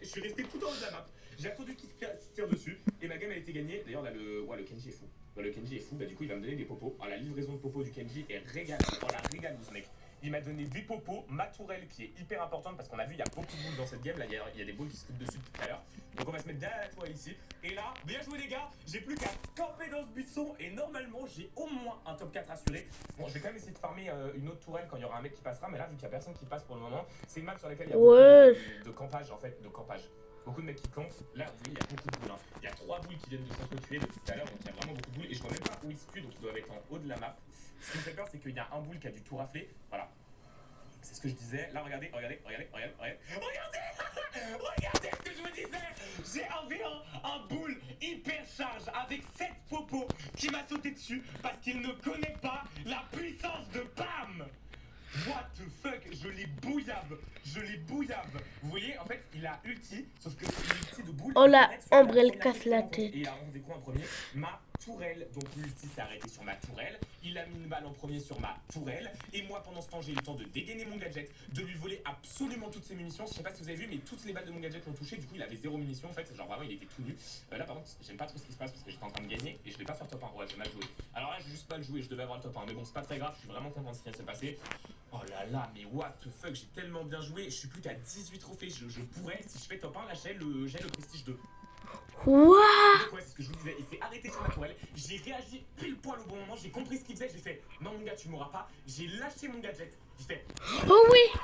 suis resté tout en haut de la map. J'ai attendu qu'il se tire dessus et ma game a été gagnée. D'ailleurs là le Kenji est fou. Le Kenji est fou, bah du coup il va me donner des popos. Oh, la livraison de popos du Kenji est régale. Oh la régale ce mec. Il m'a donné des popos, ma tourelle qui est hyper importante parce qu'on a vu il y a beaucoup de boules dans cette game. Là il y a des boules qui se coupent dessus depuis tout à l'heure. Donc on va se mettre derrière la toile ici. Et là, bien joué les gars, j'ai plus qu'à camper dans ce buisson et normalement j'ai au moins un top 4 assuré. Bon je vais quand même essayer de farmer une autre tourelle quand il y aura un mec qui passera. Mais là vu qu'il y a personne qui passe pour le moment, c'est une map sur laquelle il y a beaucoup de campage en fait, Beaucoup de mecs qui campent, là vous voyez il y a beaucoup de boules, Il y a 3 boules qui viennent de s'entretuer depuis tout à l'heure, donc il y a vraiment beaucoup de boules et je vois même pas où ils se tuent, donc ils doivent être en haut de la map. Ce qui me fait peur c'est qu'il y a un boule qui a dû tout rafler, voilà. C'est ce que je disais, là regardez ce que je vous disais. J'ai un boule hyper charge avec 7 popos qui m'a sauté dessus parce qu'il ne connaît pas la puissance de Pam. What the fuck, je l'ai bouillave. Vous voyez, en fait, il a ulti, sauf que l'ulti de boule... Oh la Ambre, elle casse la tête. Et il a rendu des coups en premier. Ma tourelle, donc l'ulti s'est arrêté sur ma tourelle. Il a mis une balle en premier sur ma tourelle. Et moi, pendant ce temps, j'ai eu le temps de dégainer mon gadget, de lui voler absolument toutes ses munitions. Je sais pas si vous avez vu, mais toutes les balles de mon gadget l'ont touché. Du coup, il avait 0 munitions. En fait, genre vraiment, il était tout nu. Là, par contre, j'aime pas trop ce qui se passe parce que j'étais en train de gagner et je vais pas faire top 1. Ouais, j'ai mal joué. Alors là, j'ai juste pas le joué. Je devais avoir le top 1. Mais bon, c'est pas très grave. Je suis vraiment content de ce qui vient de se passer. Oh là là, mais what the fuck, j'ai tellement bien joué. Je suis plus qu'à 18 trophées. Je pourrais, si je fais top 1, là, j'ai le prestige 2. What? Donc ouais, c'est ce que je vous disais, il s'est arrêté sur ma tourelle, j'ai réagi pile poil au bon moment, j'ai compris ce qu'il faisait, j'ai fait non mon gars tu mourras pas, j'ai lâché mon gadget, j'ai fait oh oui,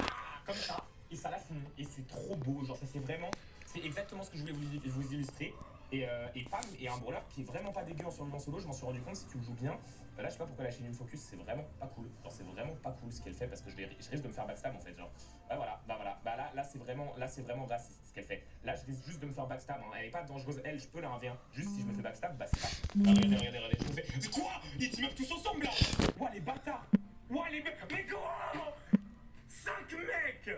comme ça, et ça l'a fini, et c'est trop beau, genre ça c'est vraiment, c'est exactement ce que je voulais vous illustrer. Et Pam est un brawler qui est vraiment pas dégueu en survivant solo, je m'en suis rendu compte si tu le joues bien. Là, je sais pas pourquoi la chaîne me focus, c'est vraiment pas cool. Genre, c'est vraiment pas cool ce qu'elle fait parce que je risque de me faire backstab en fait. Genre, voilà. Là, c'est vraiment raciste ce qu'elle fait. Là, je risque juste de me faire backstab. Hein. Elle est pas dangereuse, elle, je peux la 1v1. Juste si je me fais backstab, bah c'est pas. Regardez, je me fais. C'est quoi? Ils team up tous ensemble là? Ouah, les bâtards! Ouah, les mecs! Mais quoi? 5 mecs!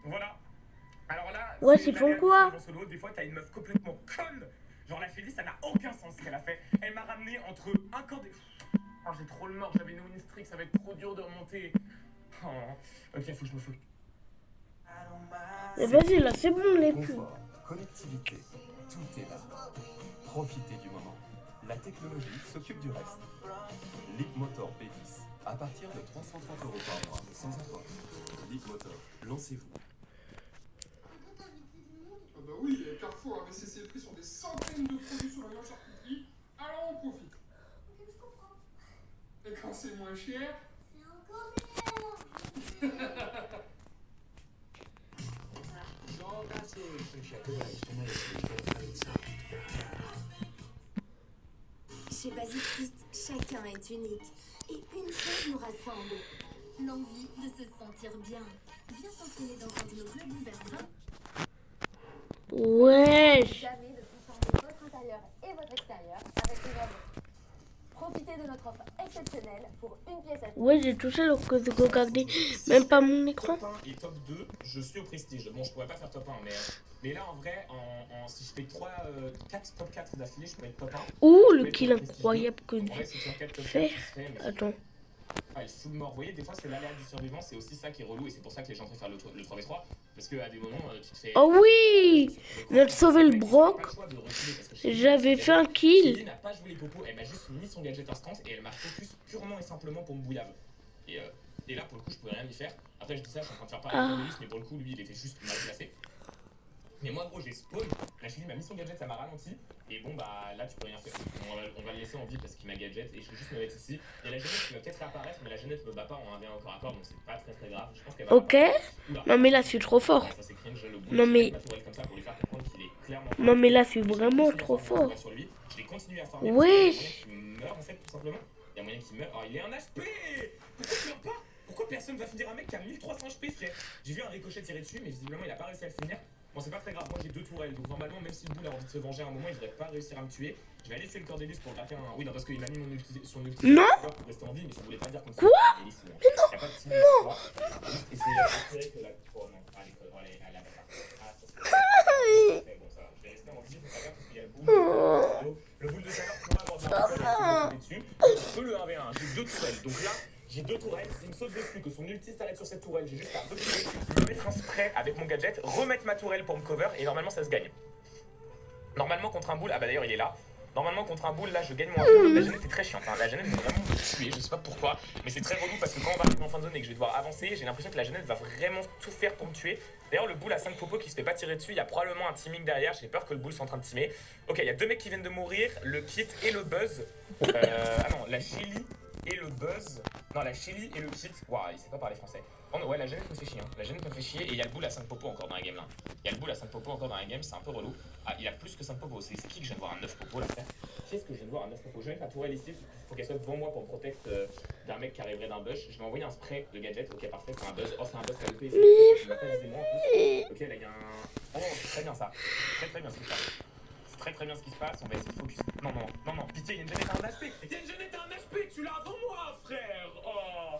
Voilà. Alors là, ouais, ils font quoi? Solo, des fois, t'as une meuf complètement conne. Genre, la Chélie, ça n'a aucun sens ce qu'elle a fait. Elle m'a ramené entre un corps des. Oh, j'ai trop le mort, j'avais une Winstreak, ça va être trop dur de remonter. Oh. Ok, faut que je me fous. Mais vas-y, là, c'est bon, les pubs. Confort, connectivité, tout est là. Profitez du moment. La technologie s'occupe du reste. Leapmotor B10, à partir de 330 € par mois, sans apport. Leapmotor, lancez-vous. Ah bah oui, Carrefour avec ses prix sur des centaines de produits sur la grande charcuterie, alors on profite. Ok, je comprends. Et quand c'est moins cher, C'est encore meilleur. Chez Basic Fit, chacun est unique. Et une chose nous rassemble. L'envie de se sentir bien. Viens t'entraîner dans un de nos clubs ouverts. Wesh. Jamais de transformer votre intérieur et votre extérieur avec les robots. Profitez de notre offre exceptionnelle pour une pièce à Ouais, j'ai touché le code de regarder même pas mon écran. Top 1 et top 2, je suis au prestige. Bon, je pourrais pas faire top 1, mais là en vrai, si je fais 4 top 4 d'affilée, je pourrais être top 1. Ouh, le kill incroyable que En tu vrai, si tu regardes top 4, fais. tu serais, mais... Attends. Ah, il se fout de mort. Vous voyez, des fois, c'est l'aléa du survivant, c'est aussi ça qui est relou, et c'est pour ça que les gens préfèrent le 3v3. Parce qu'à des moments, tu te fais. Oh oui, on a sauvé le Brock. J'avais fait un kill. Chélie n'a pas joué les popos, elle m'a juste mis son gadget instant et elle m'a focus purement et simplement pour me bouillave. Et là, pour le coup, je pouvais rien y faire. Après, je dis ça, je suis en train de faire pareil avec Loïs, mais pour le coup, lui, il était juste mal placé. Mais moi, gros, j'ai spawn. La Chélie m'a mis son gadget, ça m'a ralenti. Et bon, bah là, tu peux rien faire. On va le laisser en vie parce qu'il m'a gadget. Et je vais juste me mettre ici. Il y a la Jeannette qui va peut-être réapparaître, mais la Jeannette me bat pas en 1v1 encore à corps, donc c'est pas très grave. Je pense qu'elle va. Ok. Non, mais là, c'est trop fort. Ça, c'est cringe, le bout. Non, mais. Comme ça pour lui faire comprendre qu'il est clairement. Non, mais là, c'est vraiment trop fort. Sur lui. Je vais continuer à farmer. Wesh. Il y a moyen qu'il meure en fait, tout simplement. Il y a moyen qu'il meure. Oh, il est un HP. Pourquoi tu meurs pas? Pourquoi personne va finir un mec qui a 1300 HP, frère? J'ai vu un ricochet tirer dessus, mais visiblement, il a pas réussi à le finir. Bon, c'est pas très grave, moi j'ai 2 tourelles, donc normalement, même si le boule a envie de se venger à un moment, il devrait pas réussir à me tuer. Je vais aller tuer le Cordelius pour le taper un. Oui, non, parce qu'il m'a mis son ulti non pour rester en vie, mais ça voulait pas dire qu'on. Quoi? Mais non. Y a pas de team, non. Juste essayer d'assurer que la. Oh non, allez, elle a pas. Ah, ça c'est. Bon, ça va, je vais rester en vie, faut pas faire parce qu'il y a le boule. Le boule de chaleur pourra avoir dessus. Je peux le 1v1, j'ai 2 tourelles, donc là. J'ai 2 tourelles, s'il me saute dessus, que son ulti s'arrête sur cette tourelle, j'ai juste à reculer, me mettre un spray avec mon gadget, remettre ma tourelle pour me cover, et normalement ça se gagne. Normalement contre un boule, ah bah d'ailleurs il est là. Normalement contre un boule, là je gagne mon boule. La Jeannette est très chiante, hein. La Jeannette va vraiment me tuer, je sais pas pourquoi, mais c'est très relou parce que quand on va arriver en fin de zone et que je vais devoir avancer, j'ai l'impression que la Jeannette va vraiment tout faire pour me tuer. D'ailleurs le boule a 5 popos qui se fait pas tirer dessus, il y a probablement un teaming derrière, j'ai peur que le boule soit en train de teamer. Ok, il y a 2 mecs qui viennent de mourir, le kit et le buzz. Ah non, la Chélie et le buzz. Non, la Chélie et le kit. Waouh, il sait pas parler français. Oh, ouais, la Jeannette me fait chier. Hein. La Jeannette me fait chier et il y a le boule à 5 popos encore dans la game là. Il y a le boule à 5 popos encore dans la game, c'est un peu relou. Ah, il a plus que 5 popos. C'est qui que je viens de voir un 9 popos là, frère? Qui est-ce que je viens de voir un 9 popos? Je vais mettre la tourelle ici. Faut qu'elle soit devant moi pour me protect d'un mec qui arriverait d'un bush. Je vais envoyer un spray de gadget. Ok, parfait, c'est un buzz. Oh, c'est un buzz KLP ici. Il m'a pas visé moi en plus. Ok, là il y a un. Oh, c'est très bien ça. Très bien ce qui se passe. Très bien ce qui se passe, on va essayer de focus. Non, pitié, il y a une Jeannette à un HP. Il y a une Jeannette à un HP, tu l'as avant moi, frère. Oh,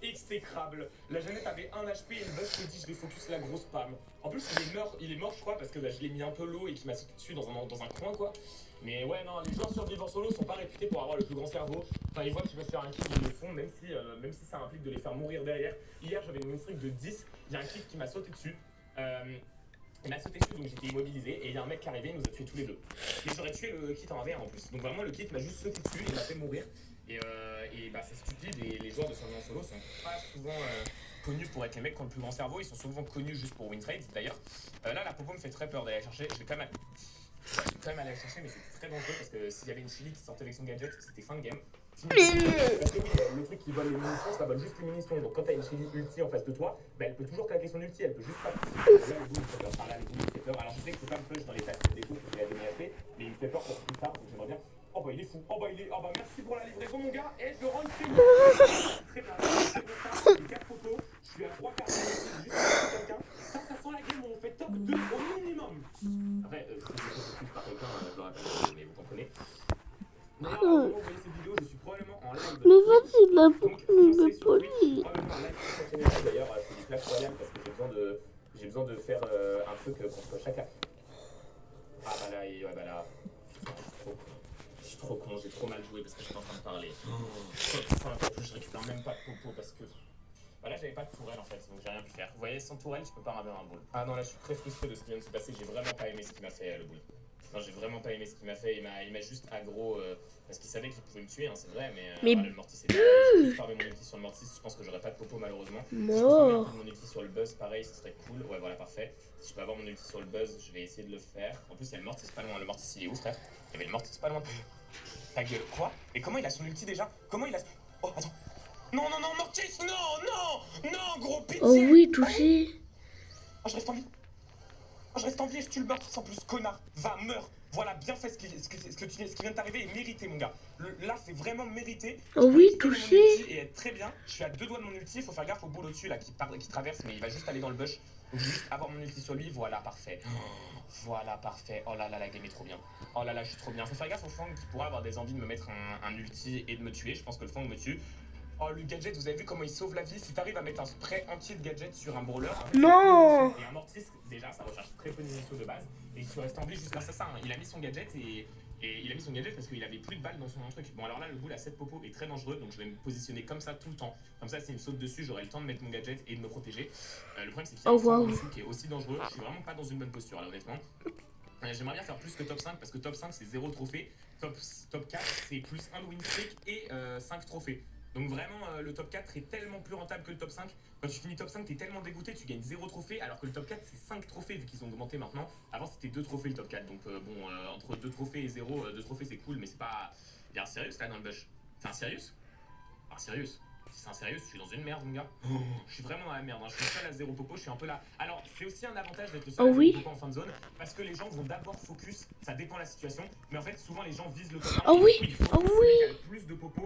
exécrable. La Jeannette avait 1 HP et le buzz se dit je vais focus la grosse spam. En plus, il est mort, je crois, parce que bah, je l'ai mis un peu low et qu'il m'a sauté dessus dans un coin, quoi. Mais ouais, non, les joueurs survivants solo sont pas réputés pour avoir le plus grand cerveau. Enfin, ils voient qu'ils peuvent faire un kill, ils le font, même si ça implique de les faire mourir derrière. Hier, j'avais une streak de 10, il y a un kill qui m'a sauté dessus. Il m'a sauté dessus, donc j'étais immobilisé, et il y a un mec qui est arrivé, il nous a tué tous les deux. Mais j'aurais tué le kit en 1v1 en plus. Donc vraiment, le kit m'a juste sauté dessus et m'a fait mourir. Et bah c'est stupide, et les joueurs de survivants solo sont pas souvent connus pour être les mecs qui ont le plus grand cerveau, ils sont souvent connus juste pour win trade d'ailleurs. Là, la popo me fait très peur d'aller la chercher, je vais quand même aller la chercher, mais c'est très dangereux parce que s'il y avait une Chélie qui sortait avec son gadget, c'était fin de game. Parce que oui, le truc qui vole les munitions, ça vole juste les munitions. Donc quand t'as une Shelly ulti en face de toi, bah, elle peut toujours claquer son ulti, elle peut juste pas. Là, le boule, il fait peur. Là, le boule, il fait peur. Alors je sais que c'est pas le push dans les tactiques des coups, parce qu'il a donné AP, mais il me fait peur pour plus tard, donc j'aimerais bien. Oh bah il est fou, oh bah il est. Oh bah merci pour la livraison mon gars, et je rentre chez moi. Très bien, c'est bon ça, j'ai 4 photos, je suis à 3 quarts de juste avec quelqu'un. Ça sent la game où on fait top 2 au minimum. Après, si je fais plus par quelqu'un, je le rappelle, mais vous comprenez. D'ailleurs, quand vous voyez cette vidéo, je suis probablement en live. Mais vas-y, il a pas lui. Probablement en live sur cette chaîne. D'ailleurs, je fais du Clash Royale parce que j'ai besoin de faire un truc contre chacun. Ah bah là, et ouais bah là. Je suis trop con, j'ai trop mal joué parce que j'étais en train de parler. En plus, je récupère même pas de popo parce que. Bah là, j'avais pas de tourelle en fait, donc j'ai rien pu faire. Vous voyez, sans tourelle, je peux pas ramer un boule. Ah non, là, je suis très frustré de ce qui vient de se passer. J'ai vraiment pas aimé ce qu'il m'a fait, le boule. Non, j'ai vraiment pas aimé ce qu'il m'a fait. Il m'a juste aggro parce qu'il savait qu'il pouvait me tuer, hein, c'est vrai, mais voilà, le mortis c'est bien. Si je farmais mon ulti sur le mortis, je pense que j'aurais pas de popo malheureusement. Si je peux farmer un peu mon ulti sur le buzz, pareil, ce serait cool. Ouais, voilà, parfait. Si je peux avoir mon ulti sur le buzz, je vais essayer de le faire. En plus, il y a le mortis pas loin. Le mortis il est où, frère? Il y avait le mortis pas loin. Ta gueule, quoi? Et comment il a son ulti déjà? Comment il a. Oh, attends. Non, non, non, Mortis, non, non, non, gros pitié. Oh oui, touché. Oh, je reste en vie. Oh, je reste en vie et je tue le Mortis en plus, connard. Va, meurs. Voilà, bien fait, ce qui vient de t'arriver est mérité, mon gars. Là, c'est vraiment mérité. Oh oui, touché. Et être très bien. Je suis à 2 doigts de mon ulti. Il faut faire gaffe au boule au-dessus là qui traverse, mais il va juste aller dans le bush. Donc, juste avoir mon ulti sur lui. Voilà, parfait. Voilà, parfait. Oh là là, la game est trop bien. Oh là là, je suis trop bien. Faut faire gaffe au Fang qui pourrait avoir des envies de me mettre un ulti et de me tuer. Je pense que le Fang me tue. Oh, le gadget, vous avez vu comment il sauve la vie? Si t'arrives à mettre un spray entier de gadget sur un brawler, non. Et un mortis, déjà, ça recherche très peu d'émission de base. Et tu restes en vie juste grâce à ça. Hein. Il a mis son gadget et il a mis son gadget parce qu'il avait plus de balles dans son truc. Bon, alors là, le boule à 7 popos est très dangereux, donc je vais me positionner comme ça tout le temps. Comme ça, s'il me saute dessus, j'aurai le temps de mettre mon gadget et de me protéger. Le problème, c'est qu'il y a un fond dessus qui est aussi dangereux. Je suis vraiment pas dans une bonne posture là, honnêtement. J'aimerais bien faire plus que top 5 parce que top 5 c'est 0 trophée. Top 4 c'est plus 1 win streak et 5 trophées. Donc vraiment, le top 4 est tellement plus rentable que le top 5. Quand tu finis top 5, t'es tellement dégoûté, tu gagnes 0 trophée, alors que le top 4, c'est 5 trophées, vu qu'ils ont augmenté maintenant. Avant, c'était 2 trophées le top 4. Donc bon, entre 2 trophées et 0, 2 trophées, c'est cool, mais c'est pas... Il y a un Sirius là dans le bush. C'est un Sirius? Ah, Sirius. Si c'est un Sirius, je suis dans une merde, mon gars. Je suis vraiment dans la merde, hein. Je suis seul à 0 popo, je suis un peu là. Alors, c'est aussi un avantage d'être le seul à 0 popo en fin de zone, parce que les gens vont d'abord focus, ça dépend de la situation, mais en fait, souvent les gens visent le top 1. Oh oui, oh oui. Plus de popo.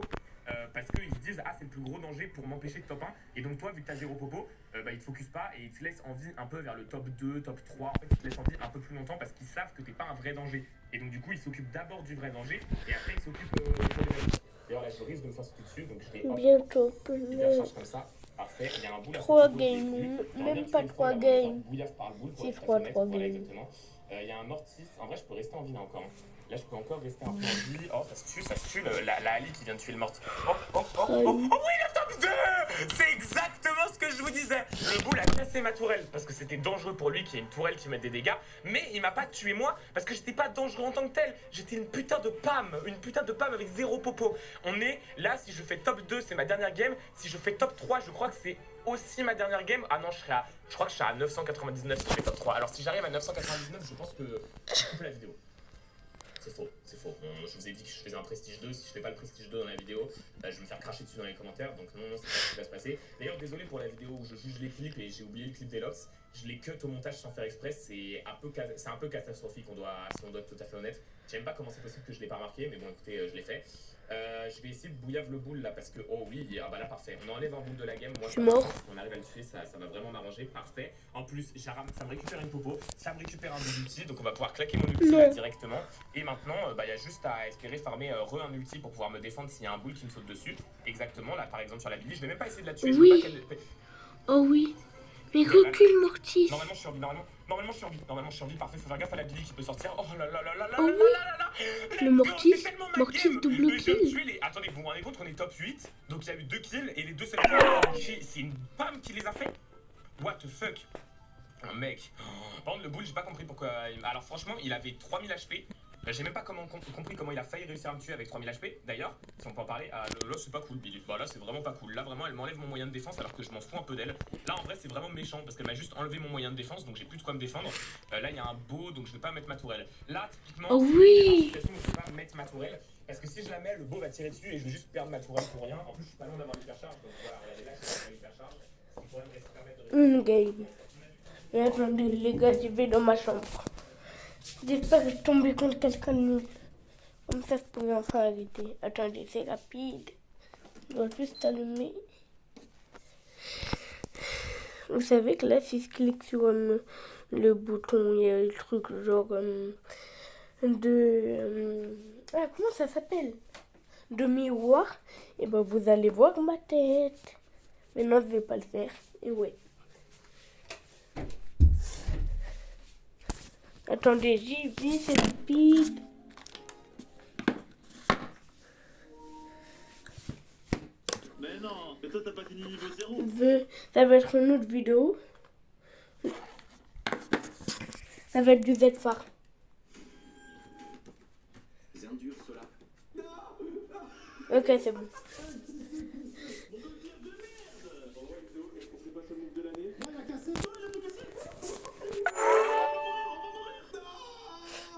Parce qu'ils se disent, ah, c'est le plus gros danger pour m'empêcher de top 1. Et donc, toi, vu que t'as 0 popo, bah, ils te focusent pas et ils te laissent en vie un peu vers le top 2, top 3. En fait, ils te laissent en vie un peu plus longtemps parce qu'ils savent que t'es pas un vrai danger. Et donc, du coup, ils s'occupent d'abord du vrai danger et après, ils s'occupent de l'événement. D'ailleurs, là, je risque de me faire sauter dessus. Donc, je vais bientôt. charge comme ça. Parfait. Il y a un boule 3 games. Même pas 3 games. C'est 3 games. Exactement. Il y a un mortis. En vrai, je peux rester en vie là encore. Là, je peux encore rester un peu en vie. Oh, ça se tue, la Ali qui vient de tuer le mortis. Oh oui, le top 2! C'est exactement ce que je vous disais. Le boule a cassé ma tourelle parce que c'était dangereux pour lui qu'il y ait une tourelle qui mette des dégâts. Mais il m'a pas tué moi parce que j'étais pas dangereux en tant que tel. J'étais une putain de Pam. Une putain de Pam avec 0 popo. On est là, si je fais top 2, c'est ma dernière game. Si je fais top 3, je crois que c'est aussi ma dernière game. Ah non, je crois que je serai à 999 si je fais top 3. Alors si j'arrive à 999, je pense que je coupe la vidéo. C'est faux, c'est faux. Je vous ai dit que je faisais un prestige 2. Si je fais pas le prestige 2 dans la vidéo, je vais me faire cracher dessus dans les commentaires. Donc non, c'est pas ce qui va se passer. D'ailleurs, désolé pour la vidéo où je juge les clips et j'ai oublié le clip d'Elox. Je l'ai cut au montage sans faire exprès. C'est un peu catastrophique, si on doit être tout à fait honnête. J'aime pas comment c'est possible que je l'ai pas remarqué, mais bon, écoutez, je l'ai fait. Je vais essayer de bouillave le boule là parce que, oh oui, ah bah là parfait, on enlève un boule de la game. Moi, je suis mort. On arrive à le tuer, ça va vraiment m'arranger, parfait. En plus, ça me récupère une popo, ça me récupère un double ulti, donc on va pouvoir claquer mon ulti là directement. Et maintenant, il y a juste à espérer farmer un ulti pour pouvoir me défendre s'il y a un boule qui me saute dessus. Exactement, là par exemple sur la Billy, je vais même pas essayer de la tuer. Oui. Je veux pas oh oui. Mais recule, Mortis. Normalement, je suis en vie, normalement, je suis en vie, parfait. Faut faire gaffe à la Billy qui peut sortir. Oh là là là là là oh là oui. là là. Le Mortis double kill. Attendez, vous vous rendez compte qu'on est top 8. Donc il y a eu 2 kills et les 2 seuls kills, c'est une Pam qui les a fait. What the fuck. Un mec. Par contre, le boule, j'ai pas compris pourquoi. Alors franchement, il avait 3000 HP. J'ai même pas compris comment il a failli réussir à me tuer avec 3000 HP. D'ailleurs, si on peut en parler, là c'est pas cool, Billy. Bah là c'est vraiment pas cool. Là vraiment elle m'enlève mon moyen de défense alors que je m'en fous un peu d'elle. Là en vrai c'est vraiment méchant parce qu'elle m'a juste enlevé mon moyen de défense donc j'ai plus de quoi me défendre. Là il y a un beau donc je vais pas mettre ma tourelle. Là typiquement, Oh oui, je vais pas mettre ma tourelle parce que si je la mets, le beau va tirer dessus et je vais juste perdre ma tourelle pour rien. En plus je suis pas loin d'avoir l'hypercharge donc voilà, regardez là j'ai l'hypercharge. Ce qui pourrait me permettre de une game. Et attendez les gars, je vais dans ma chambre. J'espère que je tomber contre quelqu'un de nul. Comme ça, je pourrais enfin arrêter. Attendez, c'est rapide. Je dois juste allumer. Vous savez que là, si je clique sur le bouton, il y a le truc genre comment ça s'appelle? De miroir. Et ben vous allez voir ma tête. Mais non, je vais pas le faire. Et ouais. Attendez, j'y vais, c'est rapide. Mais non, mais toi t'as pas fini niveau 0. Ça va être une autre vidéo. Ça va être du Z-Phare. Ok, c'est bon.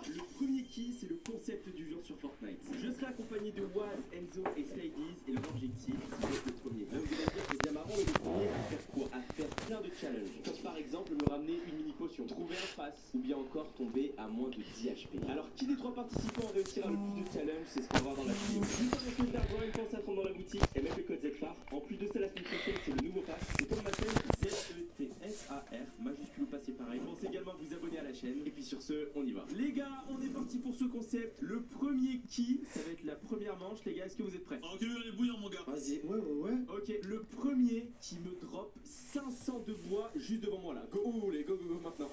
Le premier key, c'est le concept du jeu sur Fortnite. Je serai accompagné de Waz, Enzo et Slidies et leur objectif, c'est d'être le premier. Là, vous allez dire que c'est bien marrant, mais le premier, à faire quoi? À faire plein de challenges. Comme par exemple me ramener une mini potion, trouver un pass, ou bien encore tomber à moins de 10 HP. Alors, qui des trois participants réussira le plus de challenges? C'est ce qu'on va voir dans la vidéo. Juste avant que Darwin pense à prendre dans la boutique et mettre le code ZFAR. En plus de ça, la semaine prochaine, c'est le nouveau pass. C'est comme ma chaîne ZETSAR, majuscule ou passé pareil. Pensez également à vous abonner à la chaîne. Et puis sur ce, on y va. Les gars, on est parti pour ce concept. Le premier key, ça va être la première manche. Les gars, est-ce que vous êtes prêts? Ok, allez, bouillant mon gars. Vas-y, ouais. Ok, le premier qui me drop 500 de bois juste devant moi là. Go, les go maintenant.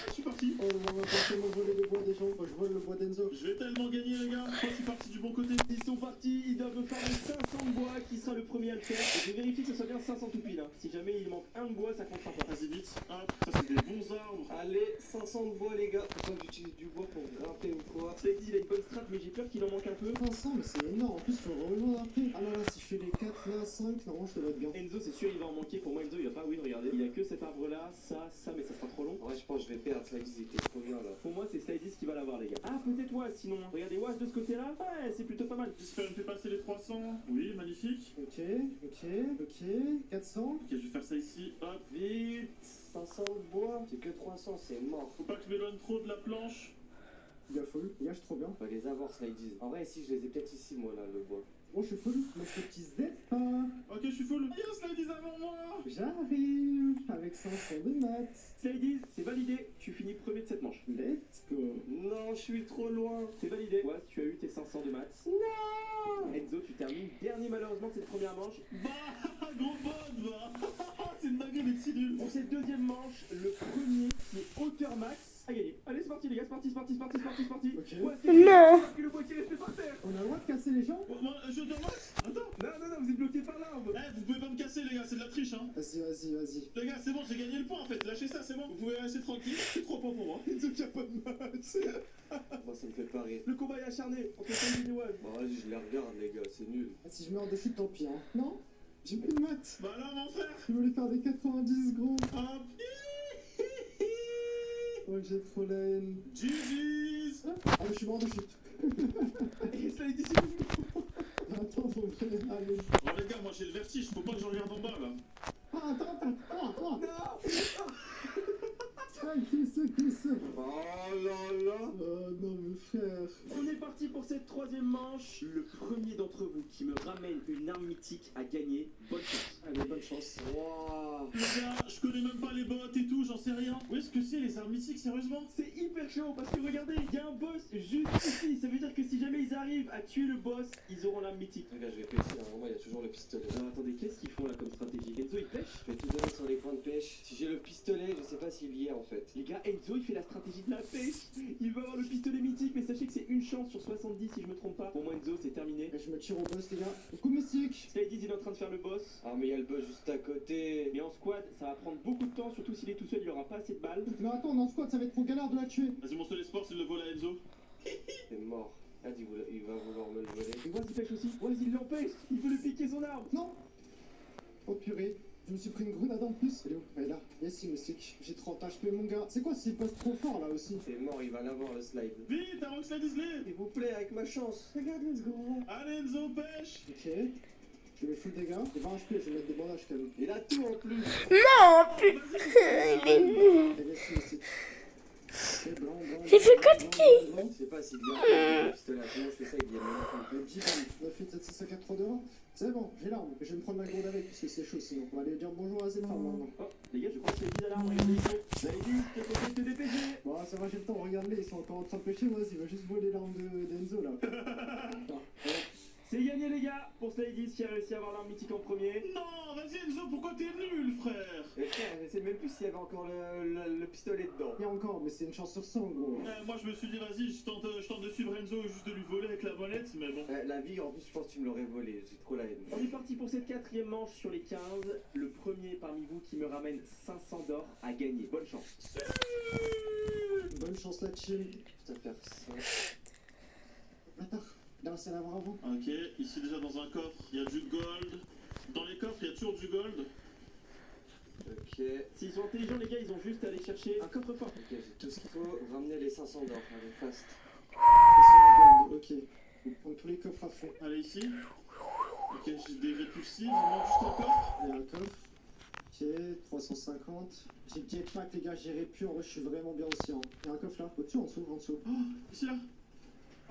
Je suis parti. Oh, on va pas me voler le bois des gens. Moi, je vole le bois d'Enzo. Je vais tellement gagner les gars. Moi je suis parti du bon côté. Ils sont partis, ils doivent me faire les 500 de bois. Qui sera le premier à le faire? Et je vérifie que ce soit bien 500 tout pile. Si jamais il manque un de bois, ça comptera pas. Vas-y vite. Hop, ça c'est des bons arbres. Allez, 500 de bois, les gars. Faut pas que j'utilise du bois pour grimper ou quoi. Cela dit, il a une bonne strat, mais j'ai peur qu'il en manque un peu. 500, mais c'est énorme. En plus, faut rejoindre après. Ah là, si je fais les 4 là, 5, normalement, je devrais être bien. Enzo, c'est sûr, il va en manquer. Pour moi, Enzo, il va pas win. Regardez, il y a que cet arbre là, ça, mais ça sera trop long. Ouais, je pense que je vais perdre. Slidies, il était trop bien là. Pour moi, c'est Slidies qui va l'avoir, les gars. Ah, peut-être Waz, sinon. Regardez Waz de ce côté-là. Ouais, c'est plutôt pas mal. J'espère me fait passer les 300. Oui, magnifique. Ok. 400. Ok, je vais faire ça ici. Hop. Vite. 500 de bois. C'est que 300, c'est mort. Faut pas que je m'éloigne trop de la planche. Il a full. Il a trop bien. On va les avoir, Slidies. En vrai, ici, je les ai peut-être ici, moi, là, le bois. Moi, je suis full. Mais ce petit ZFAR. Ok, je suis full. Yo, Slidies avant moi. J'arrive. Avec 500 de maths. Slidies, c'est validé. Tu finis premier de cette manche. Let's go. Non, je suis trop loin. C'est validé. Waz, tu as eu tes 500 de maths. Non. Enzo, tu termines dernier malheureusement de cette première manche. Bah, gros bot, va. C'est une dinguerie d'être si nul. Pour cette deuxième manche, le premier qui est hauteur max a gagné. Allez, c'est parti les gars, c'est parti. Ok. Ouais, Non. parce que le boîtier resté par terre. On a le droit de casser les gens? Moi, je dois max. Attends. Non, vous êtes bloqué par l'arbre. Eh, vous pouvez pas me casser les gars, c'est de la triche hein. Vas-y. Les gars, c'est bon, j'ai gagné le point en fait. Lâchez ça, c'est bon. Vous pouvez rester tranquille. C'est 3 points pour moi. Enzo qui a pas de maths. Moi, ça me fait pas rire. Le combat est acharné entre Sandy et Waz. Bon, vas-y, je les regarde, les gars, c'est nul. Si je meurs de chute, tant pis, hein. Non? J'ai plus de maths. Bah là, mon frère. Je voulais faire des 90, gros. Hop. Oh, j'ai trop la haine. GG's. Ah, mais je suis mort de chute. Et ça a été si Attends, faut que j'aille. Allez. Oh les gars, moi j'ai le vertige, faut pas que je regarde en bas là. Ah, attends. Non. Oh là là. Oh non, mes frères. On est parti pour cette troisième manche. Le premier d'entre vous qui me ramène une arme mythique a gagné. Bonne chance. Allez, bonne chance. Wow. Les gars, je connais même pas les bots et tout, j'en sais rien. Où est-ce que c'est les armes mythiques, sérieusement? C'est hyper chaud parce que regardez, il y a un boss juste ici. Ça veut dire que si jamais ils arrivent à tuer le boss, ils auront l'arme mythique. Regarde, je réfléchis, normalement il y a toujours le pistolet. Alors attendez, qu'est-ce qu'ils font là comme stratégie? Enzo il pêche? Je vais tout donner sur les points de pêche. Si j'ai le pistolet, je sais pas s'il y est en fait. Les gars, Enzo il fait la stratégie de la pêche. Il va avoir le pistolet mythique, mais sachez que c'est une chance sur 70 si je me trompe pas. Pour moi Enzo c'est terminé. Et je me tire au boss les gars. Coup mystique. Slidies il est en train de faire le boss. Ah mais il y a le boss juste à côté. Mais en squad ça va prendre beaucoup de temps, surtout s'il est tout seul, il aura pas assez de balles. Mais attends, en squad ça va être trop galère de la tuer. Vas-y, mon seul espoir c'est de le voler à Enzo. C'est mort. Regarde, il va vouloir me le voler. Et Waz il pêche aussi. Waz il l'empêche. Il veut lui piquer son arme. Non. Oh purée. Je me suis pris une grenade en plus. Elle est où? Elle est là. Yes, moustique. J'ai 30 HP, mon gars. C'est quoi s'il passe trop fort là aussi? C'est mort, il va l'avoir le slide. Vite, avant que ça dise les. S'il vous plaît, avec ma chance. Regarde, let's go. Allez, Enzo, pêche. Ok. Je mets full dégâts. J'ai 20 HP, je vais mettre des bandages quand même. Il a tout en plus. Non, putain, il est nul. Et yes, moustique. Ok, blanc. J'ai fait 4 kills. Je sais pas s'il vient le pistolet. Comment je fais ça avec des mains? Le Jeep, 9 8 7 6 4 3 2 1. C'est bon, j'ai l'arme. Je vais me prendre ma gourde avec parce que c'est chaud sinon. On va aller dire bonjour à cette femme maintenant. Oh, les gars, je crois que c'est 10 alarmes. Regardez ici. Vous avez dit que c'était te dépêcher. Bon, ça va, j'ai le temps. Regarde-les, ils sont encore en train de pêcher. Vas-y, il va juste voler l'arme d'Enzo là. C'est gagné, les gars, pour Slidis qui a réussi à avoir l'arme mythique en premier. Non, vas-y Enzo, pourquoi t'es nul, frère? Et frère, je sais même plus s'il y avait encore le pistolet dedans. Il y a encore, mais c'est une chance sur 100, gros. Moi je me suis dit, vas-y, je tente de suivre Enzo et juste de lui voler avec la molette, mais bon. La vie, en plus, je pense que tu me l'aurais volé. J'ai trop la haine. On est parti pour cette 4e manche sur les 15. Le premier parmi vous qui me ramène 500 d'or a gagné. Bonne chance. Bonne chance la team. Putain, faire ça. Bâtard. Là, c'est la bravo. Ok, ici déjà dans un coffre, il y a du gold. Dans les coffres, il y a toujours du gold. Ok. S'ils sont intelligents, les gars, ils ont juste à aller chercher un coffre-fort. Ok, j'ai tout ce qu'il faut. Ramener les 500 d'or. Allez, fast. 500 gold, ok. On prend tous les coffres à fond. Allez, ici. Ok, j'ai des répulsifs, il manque juste un coffre. Il y a un coffre. Ok, 350. J'ai le jetpack, les gars, j'irai plus. En vrai, je suis vraiment bien aussi. Hein. Il y a un coffre là. Au-dessus, en dessous. Oh, ici là.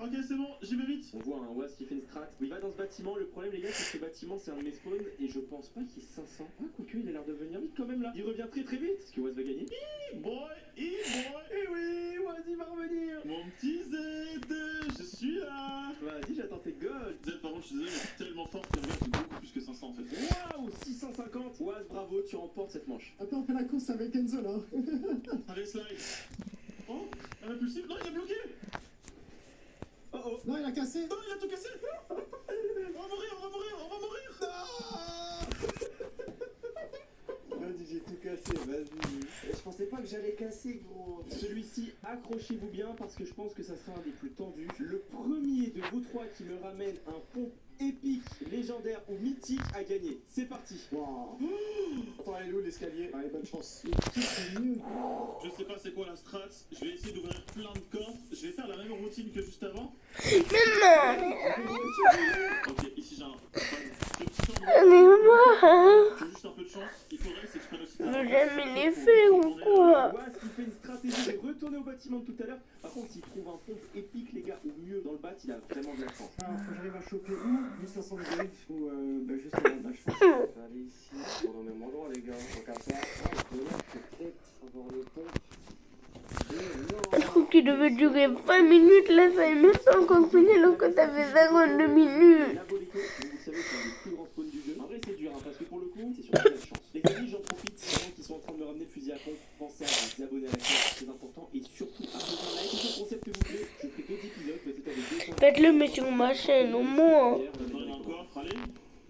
Ok, c'est bon, j'y vais vite. On voit un Waz qui fait une strat. Il va dans ce bâtiment. Le problème, les gars, c'est que ce bâtiment, c'est un de mes spawns. Et je pense pas qu'il y ait 500. Ah, quoique, il a l'air de venir vite quand même là. Il revient très vite. Est-ce que Waz va gagner? E-boy. Eh oui, Waz, il va revenir. Mon petit Z, je suis là. Vas-y, j'attends tes gold. Z, par contre, je suis désolé, mais c'est tellement fort que regarde, j'ai beaucoup plus que 500 en fait. Waouh, 650. Waz, bravo, tu remportes cette manche. Après, on fait la course avec Enzo là. Allez, slide. Oh, un répulsif. Non, il a bloqué. Oh oh. Non, il a cassé. Non, il a tout cassé. On va mourir. Vas-y, j'ai tout cassé, vas-y. Je pensais pas que j'allais casser, gros. Celui-ci, accrochez-vous bien parce que je pense que ça sera un des plus tendus. Le premier de vous trois qui me ramène un pont épique, légendaire ou mythique a gagné. C'est parti. Wow. Attends, elle est où l'escalier? Allez, bonne chance. C'est mieux. Je sais pas c'est quoi la strat. Je vais essayer d'ouvrir plein de coffres. Je vais faire la même routine que juste avant. Mais non. Ok, ici j'ai un. Mais moi. J'ai juste un peu de chance. Il faudrait que je prenne aussi. Mais jamais les fait ou quoi? Waz qui fait une stratégie de retourner au bâtiment de tout à l'heure. Par contre, s'il trouve un pompe épique, les gars, ou mieux dans le bat, il a vraiment de la chance. Alors, faut que j'arrive à choper où 1500 gold ou juste un bandage. Allez ici, pour le même endroit, les gars. Donc à faire, peut-être avoir le pompe. Je trouve qu'il devait durer 20 minutes, là ça est même pas encore fini alors que ça fait 52 minutes. La Bolico, vous savez, c'est un des plus grands spawns du jeu. En vrai, c'est dur, hein, parce que pour le coup, c'est surtout de la chance. Les amis, j'en profite, pendant qu'ils sont en train de me ramener le fusil à pompe, pensez à vous abonner à la chaîne, c'est très important, et surtout à faire un like. Si ce concept vous plaît, je ferai d'autres épisodes, peut-être avec 200. Faites-le mais sur ma chaîne au moins. Il y en a encore, allez.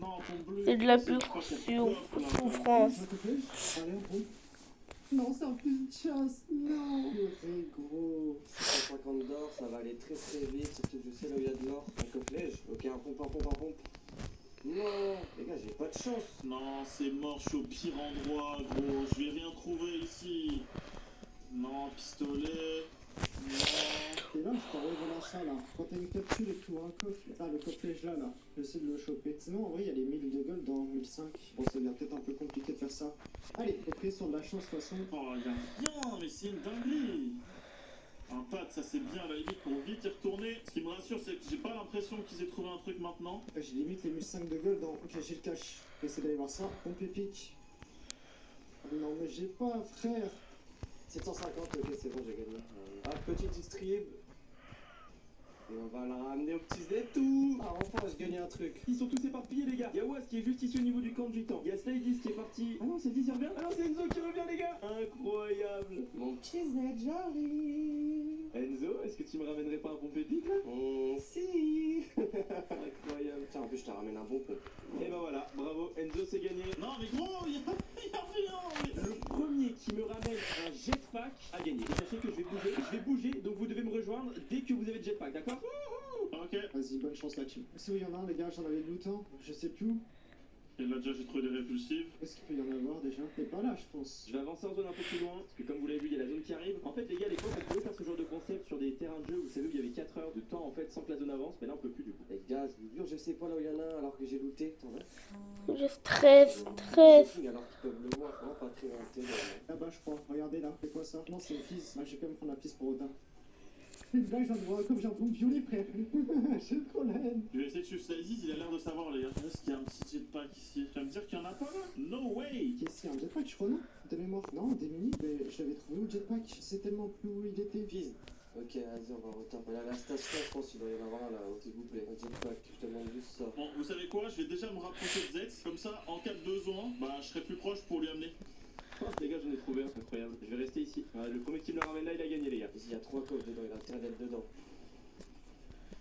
Non, ton bleu. C'est de la pure souffrance. Allez, on prend. Non, c'est un peu de chasse. Non. C'est gros. 650 d'or, ça va aller très vite, surtout que je sais là où il y a de l'or. Un coffre-neige. Ok, un pompe. Non, les gars, j'ai pas de chance. Non, c'est mort, je suis au pire endroit, gros. Je vais rien trouver ici. Non, pistolet. Non. Et là, je t'envoie dans ça là. Quand t'as une capsule et tout, un coffre. Ah, le coffre-neige là, j'essaie de le choper. Sinon, en vrai, il y a les 1000 de gold dans 1005. Bon, ça devient peut-être un peu compliqué de faire ça. Allez, faut prier sur de la chance de toute façon. Oh, il y a rien, mais c'est une dinguerie. Un pad, ça c'est bien à la limite pour vite y retourner. Ce qui me rassure, c'est que j'ai pas l'impression qu'ils aient trouvé un truc maintenant. J'ai limite les 1005 de gold dans. Ok, j'ai le cash. J'essaie d'aller voir ça. Pompe épique. Non, mais j'ai pas, frère. 750, ok, c'est bon, j'ai gagné. Ah, petit distrib. Et on va la ramener au petit Z tout. Ah, enfin, j'ai gagné un truc. Ils sont tous éparpillés, les gars. Il y a Waz qui est juste ici au niveau du camp de gitan. Il y a Slidis qui est parti. Ah non, c'est 10, il revient. Ah non, c'est Enzo qui revient, les gars. Incroyable. Mon petit Z, j'arrive. Enzo, est-ce que tu me ramènerais pas un pompe épique là? Si. Incroyable. Tiens, en plus, je te ramène un bon pompe. Et bah voilà, bravo, Enzo, c'est gagné. Non, mais gros, il y a rien. Le premier qui me ramène un jetpack a gagné. Et sachez que je vais bouger, donc vous devez me rejoindre dès que vous avez le jetpack, d'accord? Ok. Vas-y, bonne chance là-dessus. C'est où il y en a un, les gars? J'en avais lu autant. Je sais plus où. Et là, déjà, j'ai trouvé des répulsives. Est-ce qu'il peut y en avoir déjà? T'es pas là, je pense. Je vais avancer en zone un peu plus loin, parce que comme vous l'avez vu, il y a la zone qui arrive. En fait, les gars, à l'époque, on pouvait faire ce genre de concept sur des terrains de jeu, vous savez, où il y avait 4 heures de temps, en fait, sans que la zone avance, mais là, on peut plus du coup. Les gars, je vous jure, je sais pas là où il y en a alors que j'ai looté. T'en as? Je stresse. Alors qu'ils peuvent le voir, vraiment pas très loin. Là-bas, je crois. Regardez là. C'est quoi ça? Non, c'est une fille. Ah, je vais quand même prendre la piste pour Odin. Une blague, je viens de voir comme j'ai un peu violet, frère. J'ai trop la haine. Je vais essayer de suivre Slideys, il a l'air de savoir, les gars. Est-ce qu'il y a un petit jetpack ici? Tu vas me dire qu'il y en a pas là? No way! Qu'est-ce qu'il y a un jetpack, je crois, non? De mémoire. Non, des mini, mais je l'avais trouvé où le jetpack? Je sais tellement plus où il était. Fizz. Ok, vas-y, on va retaper. Là, la station, je pense qu'il doit y en avoir un là, s'il vous plaît. Un jetpack, je te demande juste ça. Bon, vous savez quoi? Je vais déjà me rapprocher de Zed. Comme ça, en cas de besoin, bah, je serai plus proche pour lui amener. Oh, les gars, j'en ai trouvé un, incroyable. Je vais rester ici. Le premier qui me le ramène là, il a gagné, les gars. Il y a 3 coffres dedans, il a intérêt d'être dedans.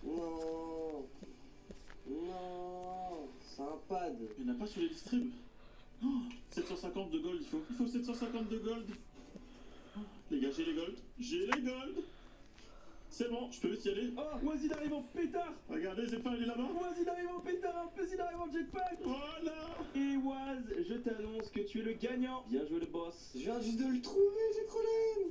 Non. Non. C'est un pad. Il n'y en a pas sur les distribs. Oh, 750 de gold, il faut 750 de gold. Oh, les gars, j'ai les gold. J'ai les gold. C'est bon, je peux vite y aller. Oh, Wazid arrive en pétard. Regardez, j'ai pas, il est là-bas. Wazid arrive en pétard, Wazid arrive en jetpack. Voilà. Et Waz, je t'annonce que tu es le gagnant. Bien joué le boss. Je viens juste de le trouver, j'ai trop la haine.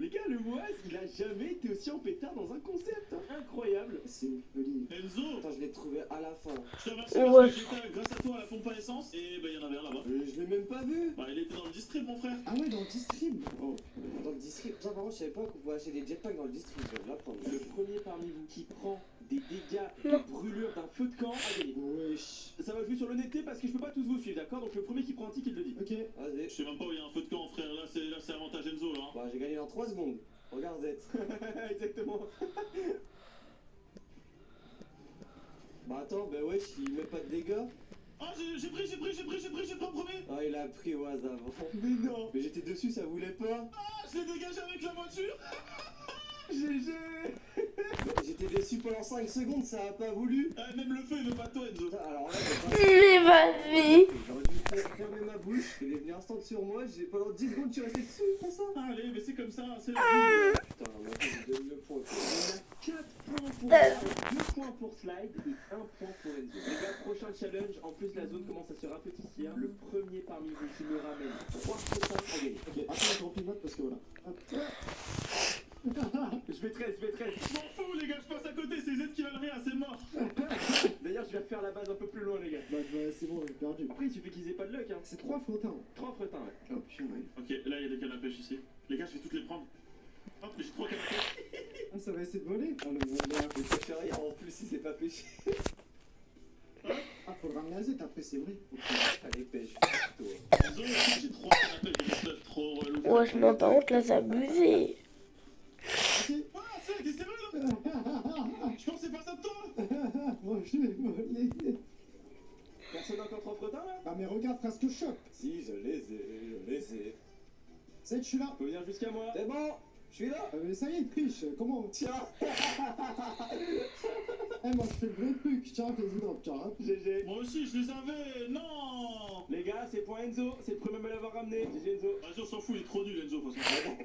Les gars, le Waz, il a jamais été aussi en pétard dans un concept. Hein. Incroyable. C'est une folie. Enzo. Attends, je l'ai trouvé à la fin. Je te remercie parce que j'étais grâce à toi à la pompe à essence. Et bah, il y en avait un là-bas. Je l'ai même pas vu. Bah, il était dans le distrib, mon frère. Ah ouais, dans le distrib. Oh. Dans le distrib. Ça, par contre, je savais pas qu'on pouvait acheter des jetpacks dans le distrib. Je vais l'apprendre. Le premier parmi vous qui prend des dégâts de brûlure d'un feu de camp a gagné. Wesh. Ça va jouer sur l'honnêteté parce que je peux pas tous vous suivre, d'accord? Donc le premier qui prend un tic, il le dit. Ok. Vas-y. Je sais même pas où il y a un feu de camp, frère. Là, c'est avantage Enzo, là. Bah, j'ai gagné dans 3 secondes. Regarde Z. Exactement. Bah, attends, bah, wesh, il met pas de dégâts. Ah, j'ai pris en premier. Ah, il a pris au hasard. Mais non. Mais j'étais dessus, ça voulait pas. Ah, je l'ai dégagé avec la voiture. GG. J'étais dessus pendant 5 secondes, ça a pas voulu. Ah, même le feu, il veut pas de toi, Enzo. Alors là, Mais vas-y. j'aurais dû fermer ma bouche. Il est venu instant sur moi, pendant 10 secondes, tu restais dessus, comme ça. Allez, mais c'est comme ça, c'est la vie. Putain, maintenant, je donne le point. On a 4 points pour Waz, 2 points pour Slide et 1 point pour Enzo. Les gars, prochain challenge. En plus, la zone commence à se rapetisser. Le premier parmi vous qui me ramène 3 potins a gagné. Ok, attends, je remplis le mode parce que voilà. Hop. Je vais 13. Je m'en fous, les gars, je passe à côté, c'est Z qui va le rien, c'est mort. D'ailleurs, je vais refaire la base un peu plus loin, les gars. Bah, c'est bon, j'ai perdu. Après, il suffit qu'ils aient pas de luck, hein. C'est 3 frettins. 3 frettins, ouais. Oh putain, ouais. Ok, là, il y a des cannes à pêche ici. Les gars, je vais toutes les prendre. Hop, j'ai 3 cannes à pêche. Ah, ça va essayer de voler. Oh, le voleur. Il fait rien, en plus, il s'est pas pêché. Ah, faut le ramener à Z après, c'est vrai. Allez, pêche. Enzo, j'ai 3 cannes à pêche, j'ai 9 trop relou. Ouais, je m'en par contre, là, c'est abusé. Ah, c'est t'es sérieux là? Je pensais pas ça de toi. Moi, je vais voler. Personne encore 3 frettins, là? Ah, mais regarde, frère, ce que je chope. Si, je les ai. Z, je suis là. Faut venir jusqu'à moi. C'est bon, je suis là. Mais ça y est, il triche. Comment? Tiens. Eh, moi, je fais le vrai truc. Tiens, président, tiens. GG. Moi aussi, je les avais. Non. Les gars, c'est pour Enzo. C'est le premier à me l'avoir ramené. GG, Enzo. Vas-y, on s'en fout, il est trop nul, Enzo, de toute façon.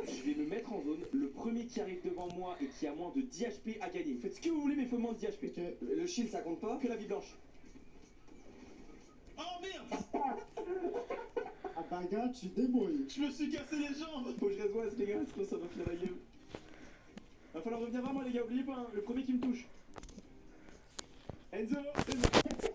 Je vais me mettre en zone. Le premier qui arrive devant moi et qui a moins de 10 HP a gagné. Faites ce que vous voulez, mais il faut moins de 10 HP. Ok. Le shield, ça compte pas? Que la vie blanche. Oh merde. Ah, bah, gars, tu te débrouilles. Je me suis cassé les jambes. Faut que je reste les gars, sinon ça va filer la gueule. Va falloir revenir vers moi, les gars, oubliez pas, hein, le premier qui me touche. Enzo,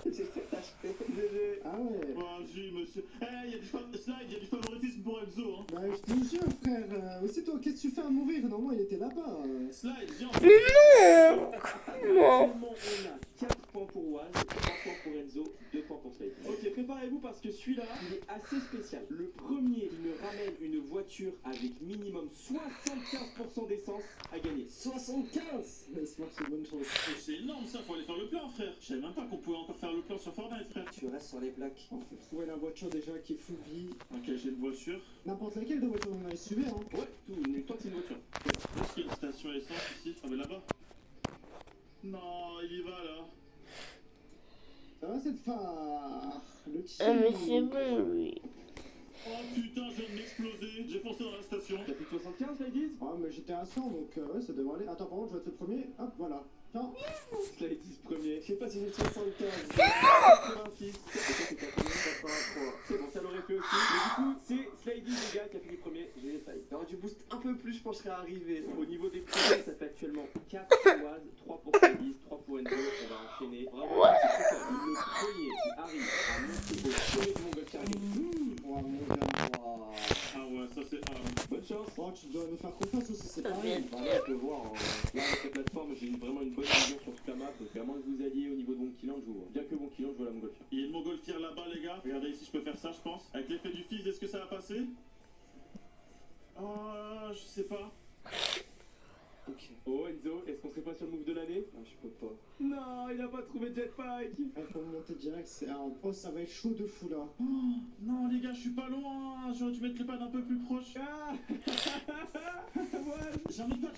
j'ai fait acheter. GG. Ah ouais. Vas-y, monsieur. Eh, y'a du favoritisme pour Enzo, hein. Bah, je te jure, frère. Aussi, toi, qu'est-ce que tu fais à mourir? Normalement, il était là-bas. Slide, viens. Mais non. Comment? Actuellement, on a 4 points pour Waz, 3 points pour Enzo, 2 points pour Slade. Ok, préparez-vous parce que celui-là, il est assez spécial. Le premier qui me ramène une voiture avec minimum 75% d'essence a gagné. 75. Laisse-moi, c'est bonne chance. C'est énorme ça, faut aller faire le plein, frère. Je savais même pas qu'on pouvait encore faire le plein sur Fortnite, frère. Tu restes sur les plaques. On faut trouver la voiture déjà qui est full vie. Ok, j'ai une voiture. N'importe laquelle de voiture on a SUV, hein. Ouais, toi c'est une voiture. Est-ce qu'il y a une station essence ici? Ah, mais là-bas. Non, il y va là. Ça va cette phare. Le petit. Ah, mais c'est bon, lui. Oh putain, je viens de m'exploser. J'ai foncé dans la station. T'as plus de 75, Slidies? Ah, mais j'étais à 100, donc ouais, ça devrait aller. Attends, par contre, je vais être le premier. Hop, voilà. Tiens. Slidies premier. Je sais pas si j'ai 75. 86. Et toi, t'es à combien? 83. C'est bon, ça l'aurait fait aussi. Mais du coup, c'est Slidies, les gars, qui a fini premier. J'ai les failles. Alors, tu boostes un peu plus, je pense que je serais arrivé. Au niveau des points, ça fait actuellement 4 pour Waz, 3 pour Slidies, 3 pour Enzo. On va enchaîner. Bravo, c'est très fort. Le premier qui arrive à monter au sommet du Montgolfier Gaming. Oh, mon gars. Ah ouais, ça c'est... Bonne chance. Oh, tu dois nous faire confiance aussi, c'est pareil. Bah, là, on peut voir. Là, avec la plateforme, j'ai vraiment une bonne vision sur toute la map. Donc, à moins que vous alliez au niveau de Monkeyland, je vois. Bien que Monkeyland, je vois la Montgolfier. Il y a une montgolfière là-bas, les gars. Regardez ici, je peux faire ça, je pense. Avec l'effet du fils, est-ce que ça va passer? Je sais pas. Ok. Oh, Enzo, est-ce qu'on serait pas sur le move de l'année? Ah, je peux pas. Non, il a pas trouvé de jetpack. Il faut monter direct, c'est un poste, ça va être chaud de fou là. Oh, non, les gars, je suis pas loin. J'aurais dû mettre les pads un peu plus proches. Ah. Ouais. J'ai un autre pad.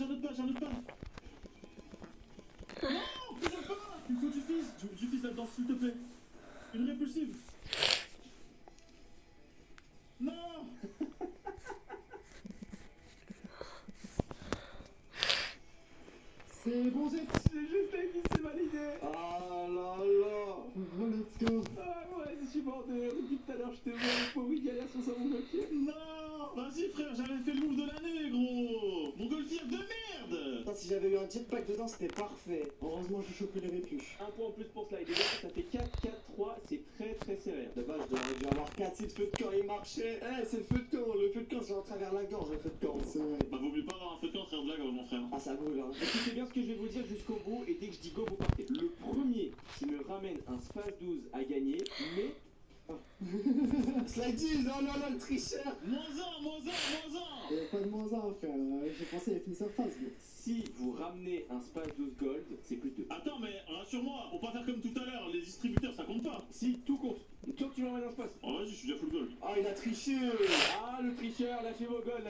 Non, plus de pas. Il faut du fils là-dedans, s'il te plaît. Une répulsive. Non. C'est bon, c'est juste qui s'est validé. Ah là là. Bon, let's go. Ah ouais, je suis mort de rire. Depuis tout à l'heure, je te vois. Faut oui, galère sur son Montgolfier. Non, vas-y frère, j'avais fait le move de l'année, gros. Montgolfière de merde. Putain, si j'avais eu un jetpack dedans, c'était parfait. Heureusement, j'ai chopé les répus. Un point en plus pour Slide. Ça fait 4-4-3. C'est très très serré. De base, j'aurais dû avoir 4 si le feu de camp il marchait. Eh, c'est le feu de camp. Le feu de camp, c'est en travers la gorge, le feu de camp. C'est vrai. Bah, vaut mieux pas avoir un feu de camp, frère de la gorge, mon frère. Ah, ça brûle, hein. Écoutez bien ce que je vais vous dire jusqu'au bout. Et dès que je dis go, vous partez. Le premier qui me ramène un Space 12 a gagné. Mais Slidies, oh là là, le tricheur. Moins un. Il n'y a pas de moins 1, frère. J'ai pensé à finir sa phase. Mais... si vous ramenez un Space 12 Gold, c'est plus de. Attends, mais rassure-moi, on va pas faire comme tout à l'heure. Les distributeurs, ça compte pas. Si, tout compte. Toi, tu m'emmènes un Space. Oh, vas-y, je suis déjà full gold. Ah, il a triché. Ah, le tricheur, lâchez vos golds,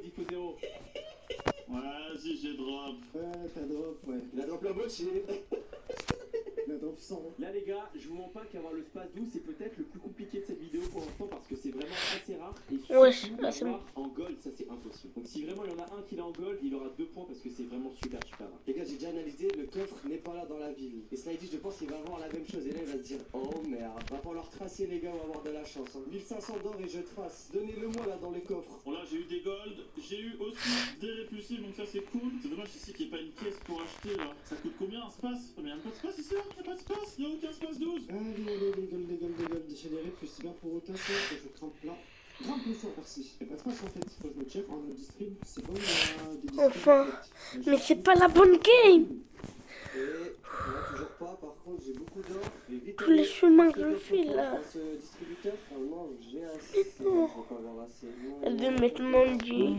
il faut 0. Vas-y, j'ai drop. Ouais, t'as drop, ouais. Il a drop la moitié. Il a drop 100. Là, les gars, je vous mens pas qu'avoir le Space 12, c'est peut-être le plus compliqué de cette vidéo pour l'instant parce que c'est vraiment assez rare. Et surtout, l'avoir en gold, ça c'est impossible. Donc, si vraiment il y en a un qui l'a en gold, il aura 2 points parce que c'est vraiment super rare. Les gars, j'ai déjà analysé, le coffre n'est pas là dans la ville. Et Slidy, je pense qu'il va avoir la même chose. Et là, il va se dire, oh merde, va falloir tracer, les gars, on va avoir de la chance. Hein. 1500 d'or et je trace. Donnez-le-moi là dans les coffres. Bon, là, j'ai eu des golds, j'ai eu aussi des répulsifs, donc ça c'est cool. C'est dommage ici qu'il n'y ait pas une pièce pour acheter là. Ça coûte combien un space? Mais il n'y a pas de space ici, là. Il n'y a pas de space. Il n'y a aucun space 12. Allez, les gold. J'ai les répus, c'est bien pour autant ça. Je grimpe là. Grimpe le sort, merci. Il n'y a pas de space en fait. Faut que je me check en mode distrib. C'est bon, il y a des distribs. Enfin, en fait. mais c'est pas la bonne game. Et là, toujours pas, par contre, j'ai beaucoup d'or. Tous les chemins que je fais là. Ce distributeur, normalement, j'ai assez. Je vais pas avoir assez. De mettre mon Dieu.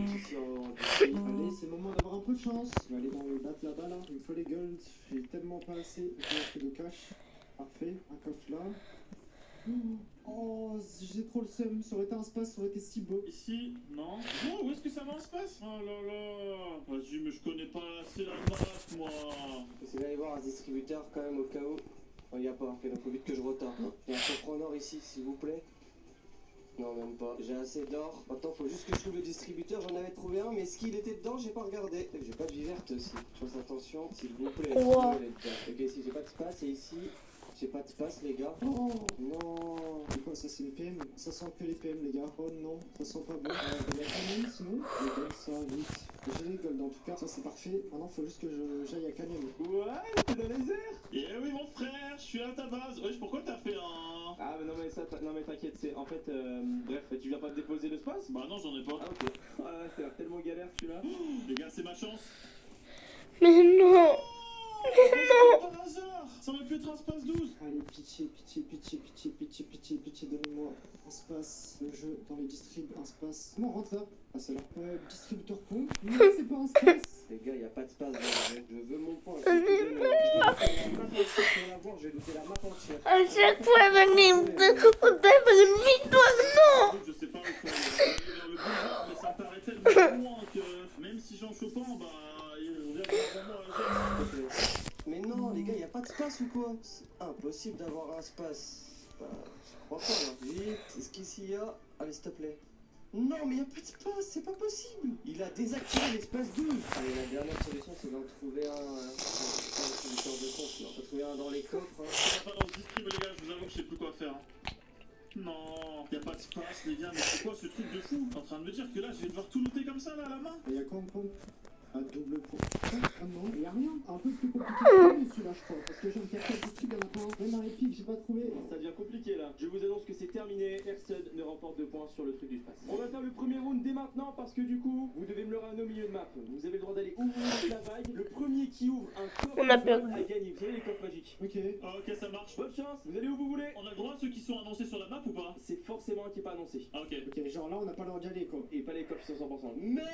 Allez, c'est le moment d'avoir un peu de chance. Je vais aller dans le bat là-bas là. Il me faut les golds. J'ai tellement pas assez. J'ai un peu de cash. Parfait. Un coffre là. Oh, j'ai trop le seum. Ça aurait été un space, ça aurait été si beau. Ici, non. Oh, où est-ce que ça va un space? Oh là là. Vas-y, mais je connais pas assez la map, moi. J'essaie d'aller voir un distributeur quand même au cas où. Oh, il y a pas. Ok, donc faut vite que je retarde. Il y a un coffre en or ici, s'il vous plaît. Non, même pas. J'ai assez d'or. Maintenant, faut juste que je trouve le distributeur. J'en avais trouvé un, mais est-ce qu'il était dedans? J'ai pas regardé. J'ai pas de vie verte aussi. Je fasse attention, s'il vous plaît. Wow. Ok, ici, j'ai pas de space. Et ici, j'ai pas de space, les gars. Oh non. C'est quoi ça? C'est les PM? Ça sent que les PM, les gars. Oh non, ça sent pas bon. Il y a combien sinon? Les golds, ça vite. J'ai les golds en tout cas, ça c'est parfait. Maintenant, faut juste que j'aille à Canyon. Ouais, t'es dans les airs. Eh oui, mon frère, je suis à ta base. Wesh, pourquoi t'as fait un. Ah, mais non, mais ça, non, mais t'inquiète, c'est en fait, bref, tu viens pas de déposer le space? Bah non, j'en ai pas. Ah, ok. Ah, c'est tellement galère celui-là. Les gars, c'est ma chance. Mais non. Par hasard. Ça aurait pu être un space 12. Allez, pitié, donnez-moi un space. Le jeu dans les distribs, un space. Comment on rentre là? Ah, c'est là. Distributeur pompe. Non, c'est pas un space. Les gars, y a pas de space dans le jeu. Je veux mon point. Je vais looter la map entière. À chaque fois, on fait une victoire, non. Je sais pas où faire. Vers le boulevard, mais ça me paraît tellement loin que même si j'en chopant, bah il revient vraiment à la. Mais non, les gars, y a pas de space ou quoi? C'est impossible d'avoir un space. Bah, je crois pas là. Vite, est-ce qu'ici il y a... Allez, s'il te plaît. Non, mais il n'y a pas d'espace, c'est pas possible. Il a désactivé l'espace 2. Allez, la dernière solution, c'est d'en trouver un... distributeur de compte, là. On peut trouver un dans les coffres. Hein. Ça va pas dans le distrib, les gars, je vous avoue que je sais plus quoi faire. Non, y a pas d'espace, les gars, mais c'est quoi ce truc de fou? T'es en train de me dire que là, je vais devoir tout noter comme ça, là, à la main? Il y a quoi en compte? Un double pot. Ah non, il y a rien. Un peu plus compliqué que celui-là, je crois. Parce que j'ai un café district à la fin. Même un épique, j'ai pas trouvé. Ça devient compliqué là. Je vous annonce que c'est terminé. Personne ne remporte de points sur le truc du space. On va faire le premier round dès maintenant parce que du coup, vous devez me le ramener au milieu de map. Vous avez le droit d'aller ouvrir la vague. Le premier qui ouvre un coffre On a perdu. a gagné. Vous savez les coffres magiques. Ok. Ah, ok, ça marche. Bonne chance. Vous allez où vous voulez. On a le droit à ceux qui sont annoncés sur la map ou pas? C'est forcément un qui est pas annoncé. Ah, ok. Ok, genre là, on n'a pas le droit d'y aller, quoi. Et pas les coffres qui sont 100%. Merde.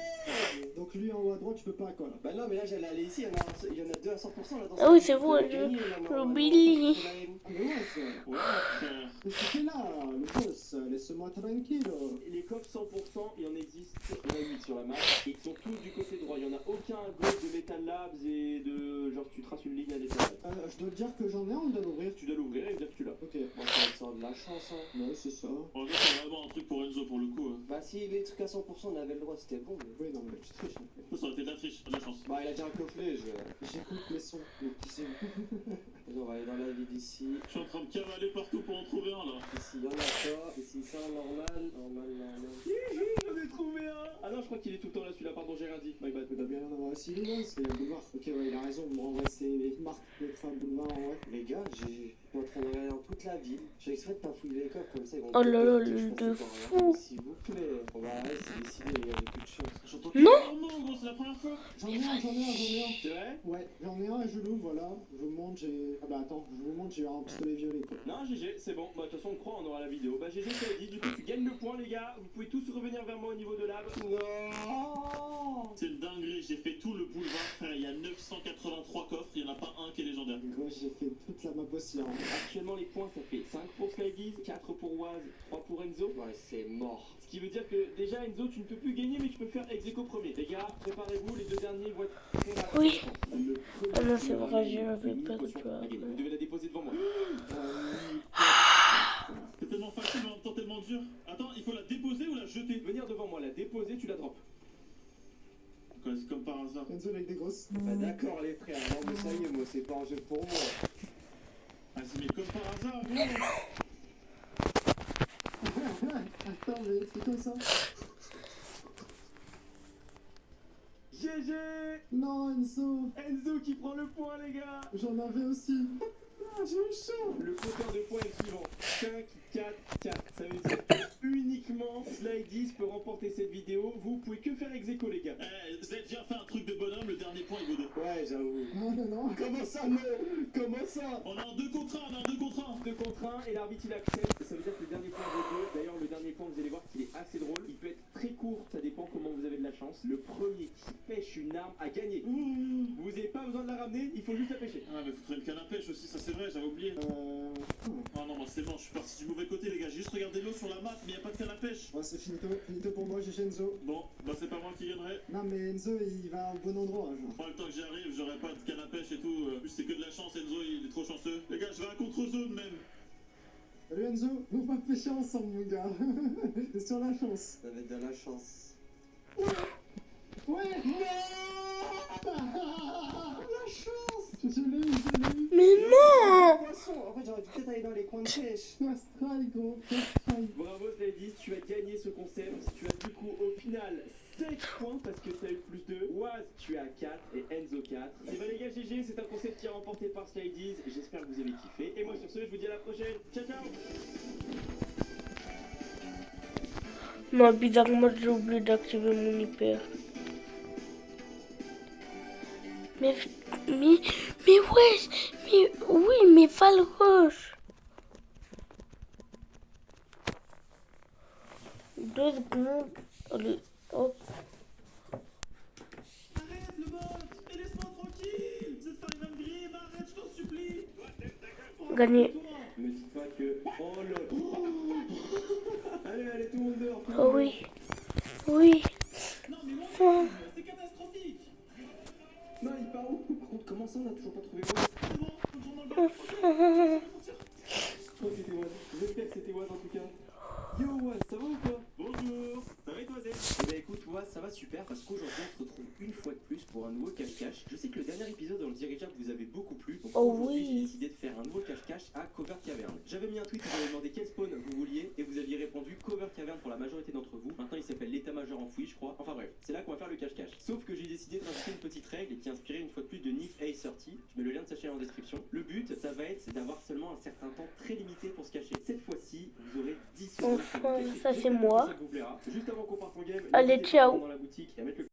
Donc lui en haut à droite, tu peux pas, quoi. Bah non, mais là, j'allais aller ici. Il y en a 2 à 100% là dans Ah oui, cette c'est équipe. vous, Billy. Ah mais ouais, c'est... Ouais, Qu'est-ce que c'est là, le boss? Laisse-moi tranquille. Les coffres 100%, il en existe, il y en a 8 sur la map, et ils sont tous du côté droit. Il n'y en a aucun à gauche de Metal Labs et de genre tu traces une ligne à l'étage. Je dois te dire que j'en ai un, on doit l'ouvrir. Tu dois l'ouvrir et me dire que tu l'as. Ok. Bon, ça va de la chance, hein. Ouais, c'est ça. en vrai, c'est vraiment un truc pour Enzo pour le coup. Hein. Bah si les trucs à 100% on avait le droit, c'était bon. Mais... Oui, non, mais tu triches. En fait. Ça aurait été de la triche, pas de la chance. Bah il a déjà un coffret, J'écoute les sons, donc tu sais. On va aller dans la vie d'ici. Je suis en train de cavaler partout pour en trouver un là. Ici il y en a pas. Ici ça, normal. J'en ai trouvé un. Ah non, je crois qu'il est tout le temps là celui-là, pardon, j'ai rien dit. My bad. Il doit bien y en avoir aussi, lui, ouais, c'est le boulevard. Ok, ouais, il a raison. Bon, en vrai, c'est les marques d'être un boulevard, en vrai. Les gars, j'ai en train de regarder dans toute la ville. J'ai exprès de pas fouiller les coffres comme ça. Ils vont Oh là là, que je le fasse de pas rien. fou. S'il vous plaît. Bon bah ouais, c'est décidé, les gars, j'ai plus de chance. J'entends Non. gros, c'est la première fois. J'en ai un. C'est vrai? Ouais, j'en ai un et je l'ouvre, voilà. Je vous montre, j'ai... Ah bah attends, je vous montre, j'ai un pistolet violet, quoi. Non, GG, c'est bon. Bah de toute façon, on croit, on aura la vidéo. Bah GG, ça dit, du coup, tu gagnes le point, les gars. Vous pouvez tous revenir vers moi au niveau de lab. Non. C'est une dinguerie, j'ai fait tout le boulevard, frère. Il y a 983 coffres, il n'y en a pas un qui est légendaire. Gros, j'ai fait toute la map aussi, hein. Actuellement, les points, ça fait 5 pour Slideys, 4 pour Waz, 3 pour Enzo. Ouais, c'est mort. Ce qui veut dire que déjà, Enzo, tu ne peux plus gagner, mais tu peux faire ex-aequo premier. Les gars, préparez-vous, les deux derniers vont être très rapides. Oui. Le premier Ah non, qui c'est aura vrai, gagné j'avais une pas potion de a gagné. Vous devez la déposer devant moi. C'est tellement facile, mais en même temps tellement dur. Attends, il faut la déposer ou la jeter? Venir devant moi, la déposer, tu la drops. C'est comme par hasard. Enzo avec des grosses. Bah d'accord les frères, non mais ça y est, moi c'est pas un jeu pour moi. Vas-y, mais comme par hasard, gros. Attends, mais c'est quoi ça? GG. Non, Enzo. Enzo qui prend le point, les gars. J'en avais aussi. Ah, j'ai eu chaud. Le compteur de points est suivant. 5, 4, 4. Ça veut dire que uniquement Slideys peut remporter cette vidéo. Vous pouvez que faire ex-aequo, les gars. Vous avez déjà fait un truc de bonhomme, le dernier point il vaut 2. Ouais, j'avoue. Non. Comment ça, non? Comment ça? On est en 2 contre 1, on est en 2 contre 1. 2 contre 1 et l'arbitre il accepte. Ça veut dire que le dernier point vaut 2. D'ailleurs, le dernier point, vous allez voir qu'il est assez drôle. Il peut être très court, ça dépend comment vous avez de la chance. Le premier qui pêche une arme a gagné. Vous n'avez pas besoin de la ramener, il faut juste la pêcher. Ah, mais vous ferez le canne à pêche aussi, ça c'est vrai, j'avais oublié. Ah non, moi c'est bon, je suis parti du mauvais côté, les gars. J'ai juste regardé l'eau sur la map, mais y a pas de canne à pêche. Ouais, c'est finito pour moi, j'ai Enzo. Bon, bah c'est pas moi qui gagnerai. Non, mais Enzo, il va au bon endroit, genre. Pas le temps que j'y arrive, j'aurai pas de canne à pêche et tout. En plus, c'est que de la chance, Enzo, il est trop chanceux. Les gars, je vais à contre-zone même. Salut Enzo, on va pêcher ensemble, mon gars. C'est sur la chance. Ça va être de la chance. Ouais. La chance. Je l'ai eu. Mais non. Poisson. En fait, j'aurais dû peut-être aller dans les coins de pêche. First try, gros. Bravo Slideys, tu as gagné ce concept. Tu as du coup au final 5 points parce que tu as eu plus de Waz, tu as 4 et Enzo 4. Et bah les gars, GG, c'est un concept qui est remporté par Slideys. J'espère que vous avez kiffé. Et moi sur ce, je vous dis à la prochaine. Ciao ciao. Non, bizarrement, j'ai oublié d'activer mon hyper. Mais wesh, mais oui, mais Falroche. 2 secondes. Allez, hop. Arrête le bot, et laisse-moi tranquille. Cette femme va me griller, mais arrête, je t'en supplie. Gagné. Me dites pas que... Oh lol. Allez, tout le monde dehors. Oh oui. Oui. Non, mais mon Oh. c'est catastrophique. Non, il part où? Par contre, comment ça, on a toujours pas trouvé Waz? C'est bon, retourne dans le bac. Oh. Oh, c'était Waz. pas super parce qu'aujourd'hui on se retrouve une fois de plus pour un nouveau cache-cache. Je sais que le dernier épisode dans le dirigeable vous avez beaucoup plu, donc aujourd'hui j'ai décidé de faire un nouveau cache-cache à Covert Cavern. J'avais mis un tweet où j'avais demandé quel spawn vous vouliez et vous aviez répondu Covert Cavern pour la majorité d'entre vous. Maintenant il s'appelle l'état-major enfoui je crois. Enfin bref, c'est là qu'on va faire le cache-cache. Sauf que j'ai décidé de rajouter une petite règle qui est inspirée une fois de plus de Nick A30. Je mets le lien de sa chaîne en description. Le but ça va être d'avoir seulement un certain temps très limité pour se cacher. Cette fois-ci vous aurez 10 secondes pour vous cacher. Ça c'est moi. Ça vous plaira. Juste avant qu'on parte en game, Allez, ciao. dans la boutique et à mettre le